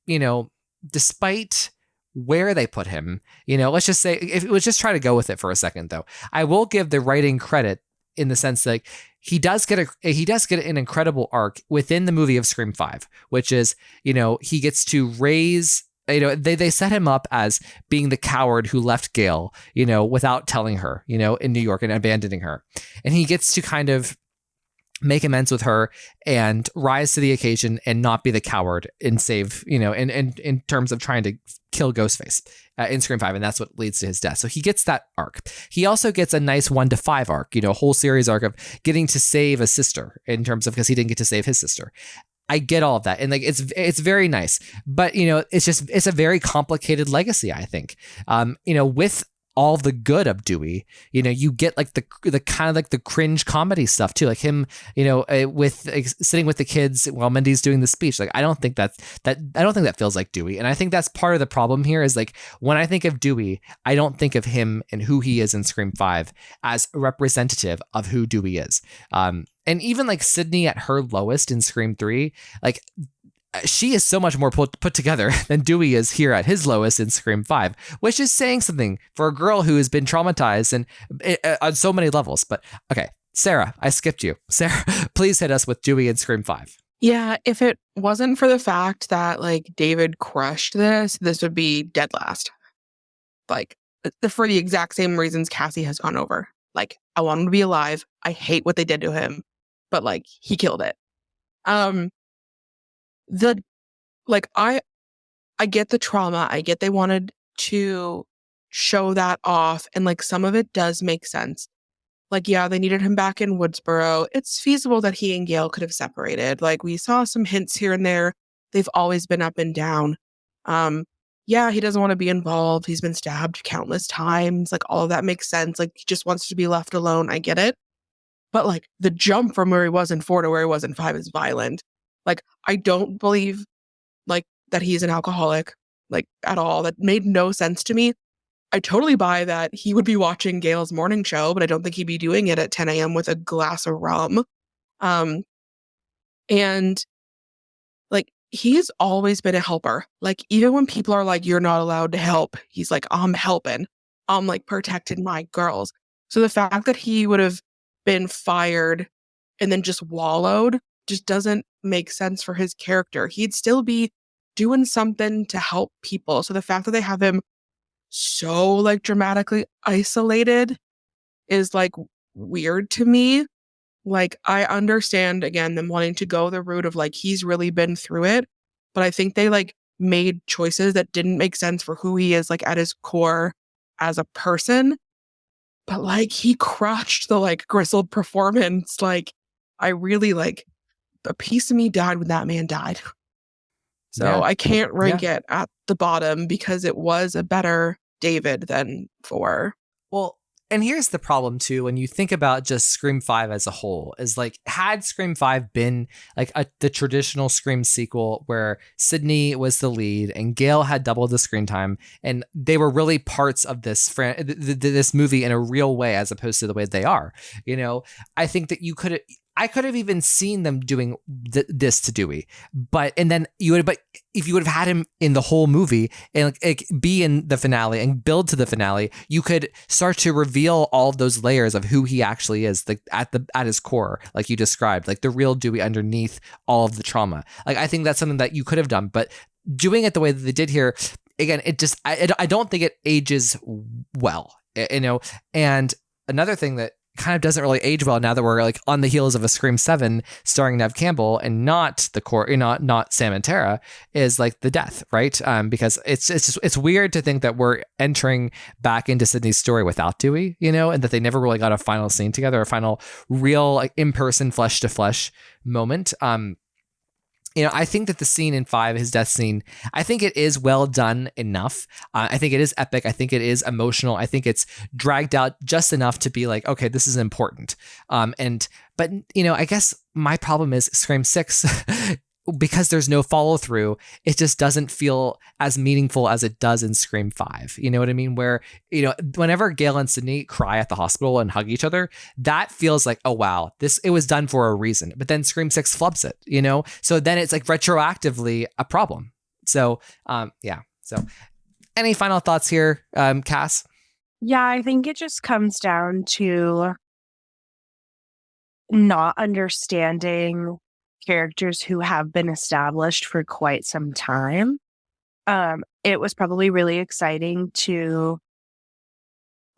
despite where they put him, let's just say, let's just try to go with it for a second though. I will give the writing credit in the sense that he does get an incredible arc within the movie of Scream 5, which is, he gets to raise, they set him up as being the coward who left Gail, without telling her, in New York and abandoning her. And he gets to kind of make amends with her and rise to the occasion and not be the coward and save, in terms of trying to kill Ghostface in Scream 5. And that's what leads to his death. So he gets that arc. He also gets a nice 1 to 5 arc, a whole series arc of getting to save a sister in terms of, because he didn't get to save his sister. I get all of that. And like, it's very nice, but it's a very complicated legacy, I think, with all the good of Dewey, you get like the kind of like the cringe comedy stuff too, like him, with sitting with the kids while Mindy's doing the speech. Like, I don't think that feels like Dewey. And I think that's part of the problem here is like, when I think of Dewey, I don't think of him and who he is in Scream 5 as representative of who Dewey is. And even like Sydney at her lowest in Scream 3, like, she is so much more put together than Dewey is here at his lowest in Scream 5, which is saying something for a girl who has been traumatized and on so many levels. But okay, Sarah, I skipped you. Sarah, please hit us with Dewey in Scream 5. Yeah, if it wasn't for the fact that like David crushed this would be dead last. Like, for the exact same reasons Cassie has gone over. Like, I want him to be alive. I hate what they did to him, but like, he killed it. I get the trauma. I get they wanted to show that off. And like, some of it does make sense. Like, yeah, they needed him back in Woodsboro. It's feasible that he and Gail could have separated. Like, we saw some hints here and there. They've always been up and down. Yeah, he doesn't want to be involved. He's been stabbed countless times. Like, all of that makes sense. Like, he just wants to be left alone. I get it. But like, the jump from where he was in 4 to where he was in 5 is violent. Like, I don't believe like that he's an alcoholic, like, at all. That made no sense to me. I totally buy that he would be watching Gail's morning show, but I don't think he'd be doing it at 10 a.m. with a glass of rum. And like, he's always been a helper. Like, even when people are like, you're not allowed to help, he's like, I'm helping. I'm like protecting my girls. So the fact that he would have been fired and then just wallowed just doesn't make sense for his character. He'd still be doing something to help people. So the fact that they have him so like dramatically isolated is like weird to me. Like, I understand, again, them wanting to go the route of like, he's really been through it, but I think they like made choices that didn't make sense for who he is, like at his core as a person. But like, he crushed the like grizzled performance. Like, I really like, a piece of me died when that man died. So yeah. I can't rank it at the bottom because it was a better David than 4. Well, and here's the problem too, when you think about just Scream 5 as a whole, is like, had Scream 5 been like the traditional Scream sequel where Sydney was the lead and Gail had double the screen time and they were really parts of this this movie in a real way as opposed to the way they are, I think that I could have even seen them doing this to Dewey, but if you would have had him in the whole movie and like be in the finale and build to the finale, you could start to reveal all of those layers of who he actually is, like at his core, like you described, like the real Dewey underneath all of the trauma. Like, I think that's something that you could have done, but doing it the way that they did here, again, I don't think it ages well, And another thing that kind of doesn't really age well now that we're like on the heels of a Scream 7 starring Neve Campbell and not the core, not Sam and Tara, is like the death, right? Because it's weird to think that we're entering back into Sydney's story without Dewey, and that they never really got a final scene together, a final real like in-person flesh to flesh moment. I think that the scene in 5, his death scene, I think it is well done enough. I think it is epic. I think it is emotional. I think it's dragged out just enough to be like, okay, this is important. But I guess my problem is Scream 6, because there's no follow through, it just doesn't feel as meaningful as it does in Scream 5. You know what I mean? Where, whenever Gail and Sydney cry at the hospital and hug each other, that feels like, oh, wow, it was done for a reason. But then Scream 6 flubs it, So then it's like retroactively a problem. So, yeah. So any final thoughts here, Cass? Yeah, I think it just comes down to not understanding characters who have been established for quite some time. It was probably really exciting to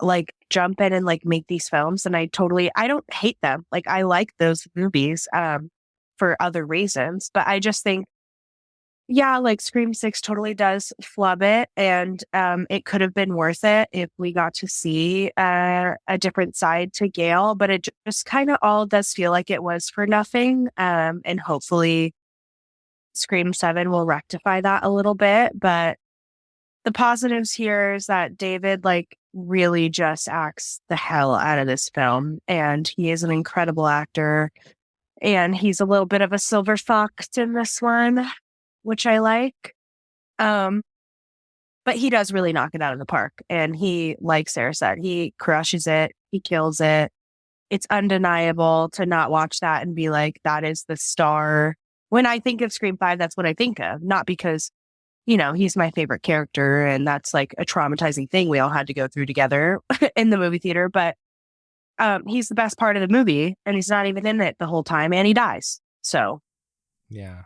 like jump in and like make these films. And I don't hate them. Like I like those movies for other reasons, but I just think, yeah, like Scream 6 totally does flub it. And it could have been worth it if we got to see a different side to Gale, but it just kind of all does feel like it was for nothing. And hopefully Scream 7 will rectify that a little bit. But the positives here is that David like really just acts the hell out of this film, and he is an incredible actor, and he's a little bit of a silver fox in this one, which I like. But he does really knock it out of the park, and he, like Sarah said, he crushes it, he kills it. It's undeniable to not watch that and be like, that is the star. When I think of Scream 5, that's what I think of, not because he's my favorite character and that's like a traumatizing thing we all had to go through together in the movie theater. But he's the best part of the movie, and he's not even in it the whole time, and he dies. So, yeah.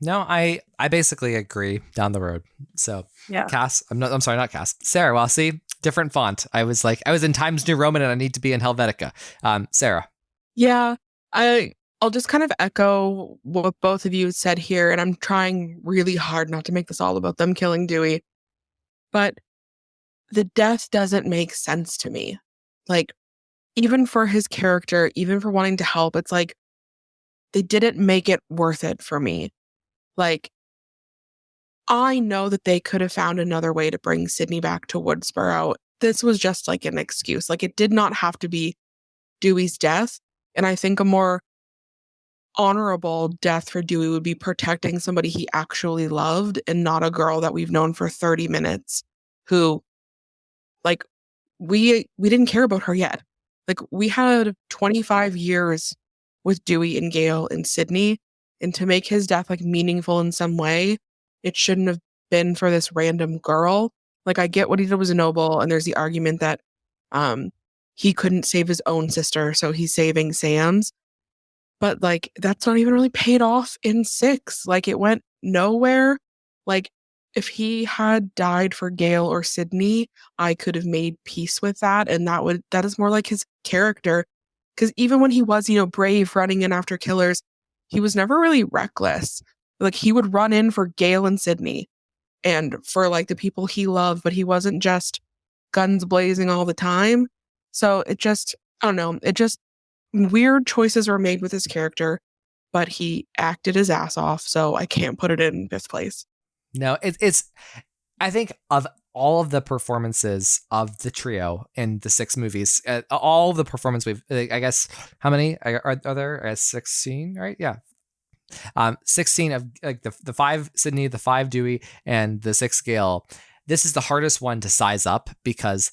No, I basically agree down the road. So, yeah. I'm sorry, not Cass. Sarah, well, see, different font. I was in Times New Roman and I need to be in Helvetica. Sarah. Yeah, I'll just kind of echo what both of you said here, and I'm trying really hard not to make this all about them killing Dewey. But the death doesn't make sense to me. Like, even for his character, even for wanting to help, it's like, they didn't make it worth it for me. Like, I know that they could have found another way to bring Sydney back to Woodsboro. This was just like an excuse. Like, it did not have to be Dewey's death. And I think a more honorable death for Dewey would be protecting somebody he actually loved, and not a girl that we've known for 30 minutes who, like, we didn't care about her yet. Like, we had 25 years with Dewey and Gale and Sydney, and to make his death like meaningful in some way, it shouldn't have been for this random girl. Like, I get what he did was noble, and there's the argument that he couldn't save his own sister, so he's saving Sam's. But like, that's not even really paid off in 6. Like, it went nowhere. Like, if he had died for Gale or Sydney, I could have made peace with that. And that is more like his character. Because even when he was, brave running in after killers, he was never really reckless. Like, he would run in for Gale and Sydney and for like the people he loved, but he wasn't just guns blazing all the time. So I don't know. Weird choices were made with his character, but he acted his ass off. So I can't put it in 5th place. No, it's, I think of all of the performances of the trio in the 6 movies, all the performance I guess, how many are there? 16, right? Yeah. 16 of like the 5 Sydney, the 5 Dewey, and the 6 Gale. This is the hardest one to size up because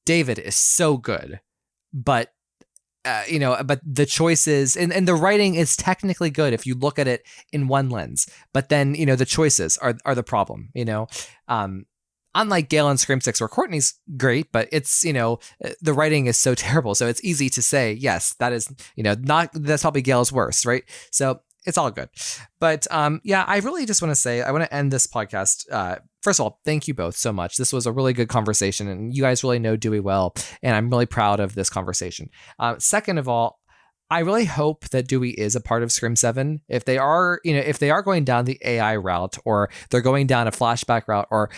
David is so good, but but the choices and the writing is technically good if you look at it in one lens, but then, the choices are the problem, unlike Gale and Scream 6 where Courtney's great, but it's, the writing is so terrible. So it's easy to say, yes, that is, that's probably Gale's worst, right? So it's all good. But I really just want to say, I want to end this podcast. First of all, thank you both so much. This was a really good conversation, and you guys really know Dewey well, and I'm really proud of this conversation. Second of all, I really hope that Dewey is a part of Scream 7. If they are, if they are going down the AI route, or they're going down a flashback route, or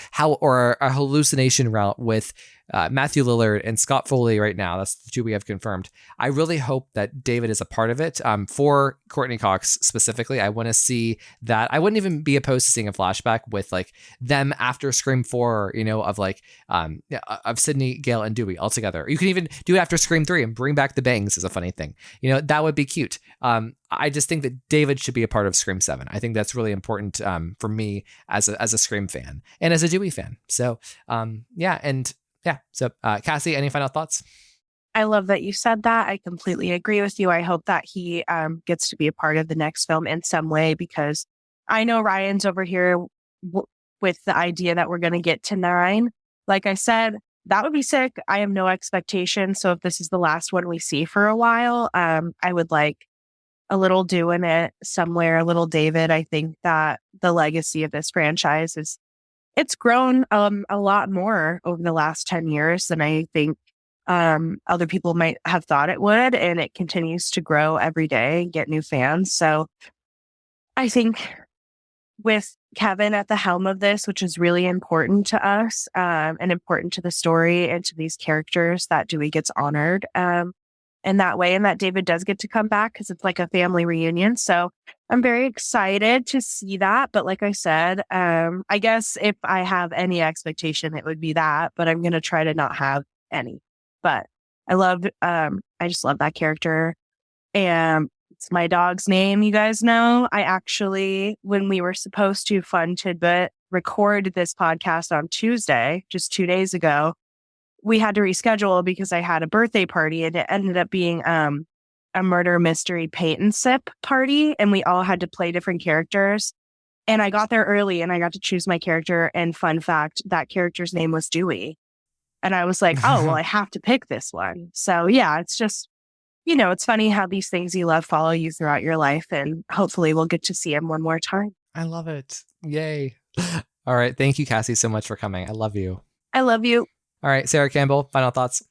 a hallucination route with Matthew Lillard and Scott Foley right now, that's the 2 we have confirmed. I really hope that David is a part of it. For Courtney Cox specifically, I want to see that. I wouldn't even be opposed to seeing a flashback with like them after Scream 4, of like of Sydney, Gale, and Dewey all together. You can even do it after Scream 3 and bring back the bangs as a funny thing. That would be cute. I just think that David should be a part of Scream 7. I think that's really important for me as a Scream fan and as a Dewey fan. So So Cassie, any final thoughts? I love that you said that. I completely agree with you. I hope that he gets to be a part of the next film in some way, because I know Ryan's over here with the idea that we're going to get to 9. Like I said, that would be sick. I have no expectation. So if this is the last one we see for a while, I would like a little Dew in it somewhere, a little David. I think that the legacy of this franchise is it's grown a lot more over the last 10 years than I think other people might have thought it would. And it continues to grow every day and get new fans. So I think with Kevin at the helm of this, which is really important to us and important to the story and to these characters, that Dewey gets honored in that way, and that David does get to come back because it's like a family reunion. So I'm very excited to see that. But like I said, I guess if I have any expectation, it would be that, but I'm going to try to not have any. But I just love that character. And it's my dog's name, you guys know. I actually, when we were supposed to, fun tidbit, record this podcast on Tuesday, just 2 days ago, we had to reschedule because I had a birthday party, and it ended up being a murder mystery paint and sip party, and we all had to play different characters. And I got there early and I got to choose my character. And fun fact, that character's name was Dewey. And I was like, oh, well, I have to pick this one. So yeah, it's just, it's funny how these things you love follow you throughout your life, and hopefully we'll get to see him one more time. I love it. Yay. All right. Thank you, Cassie, so much for coming. I love you. I love you. All right, Sarah Campbell, final thoughts?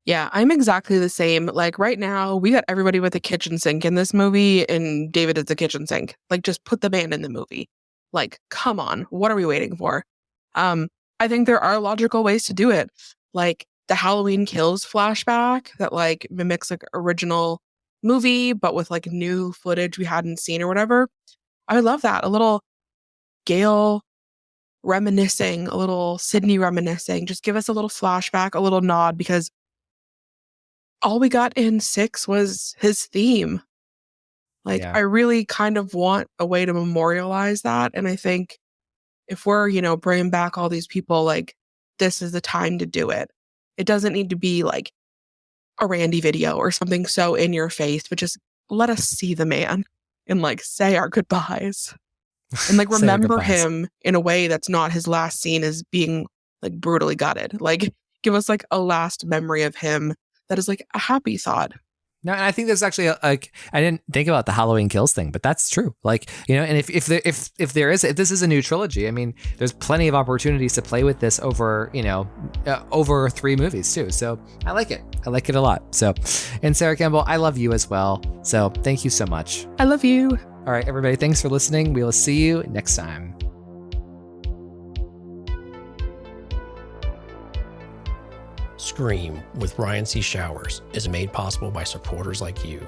Yeah, I'm exactly the same. Like right now, we got everybody with a kitchen sink in this movie, and David is the kitchen sink. Like, just put the man in the movie. Like, come on. What are we waiting for? I think there are logical ways to do it. Like the Halloween Kills flashback that like mimics like original movie, but with like new footage we hadn't seen or whatever. I would love that. A little Gail reminiscing, a little Sydney reminiscing. Just give us a little flashback, a little nod, because all we got in 6 was his theme. Like, I really kind of want a way to memorialize that. And I think if we're, bringing back all these people, like, this is the time to do it. It doesn't need to be like a Randy video or something so in your face, but just let us see the man and like say our goodbyes and like remember him in a way that's not his last scene as being like brutally gutted. Like, give us like a last memory of him that is like a happy thought. No, and I think there's actually I didn't think about the Halloween Kills thing, but that's true. Like, and if this is a new trilogy, I mean, there's plenty of opportunities to play with this over 3 movies too. So I like it. I like it a lot. So, and Sarah Campbell, I love you as well. So thank you so much. I love you. All right, everybody. Thanks for listening. We will see you next time. Scream with Ryan C. Showers is made possible by supporters like you.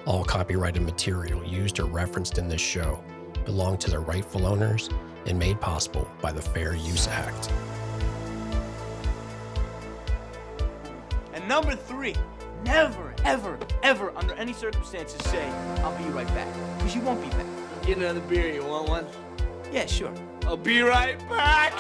All copyrighted material used or referenced in this show belong to their rightful owners and made possible by the Fair Use Act. And number 3, never, ever, ever, under any circumstances say, I'll be right back. Because you won't be back. Get another beer, you want one? Yeah, sure. I'll be right back!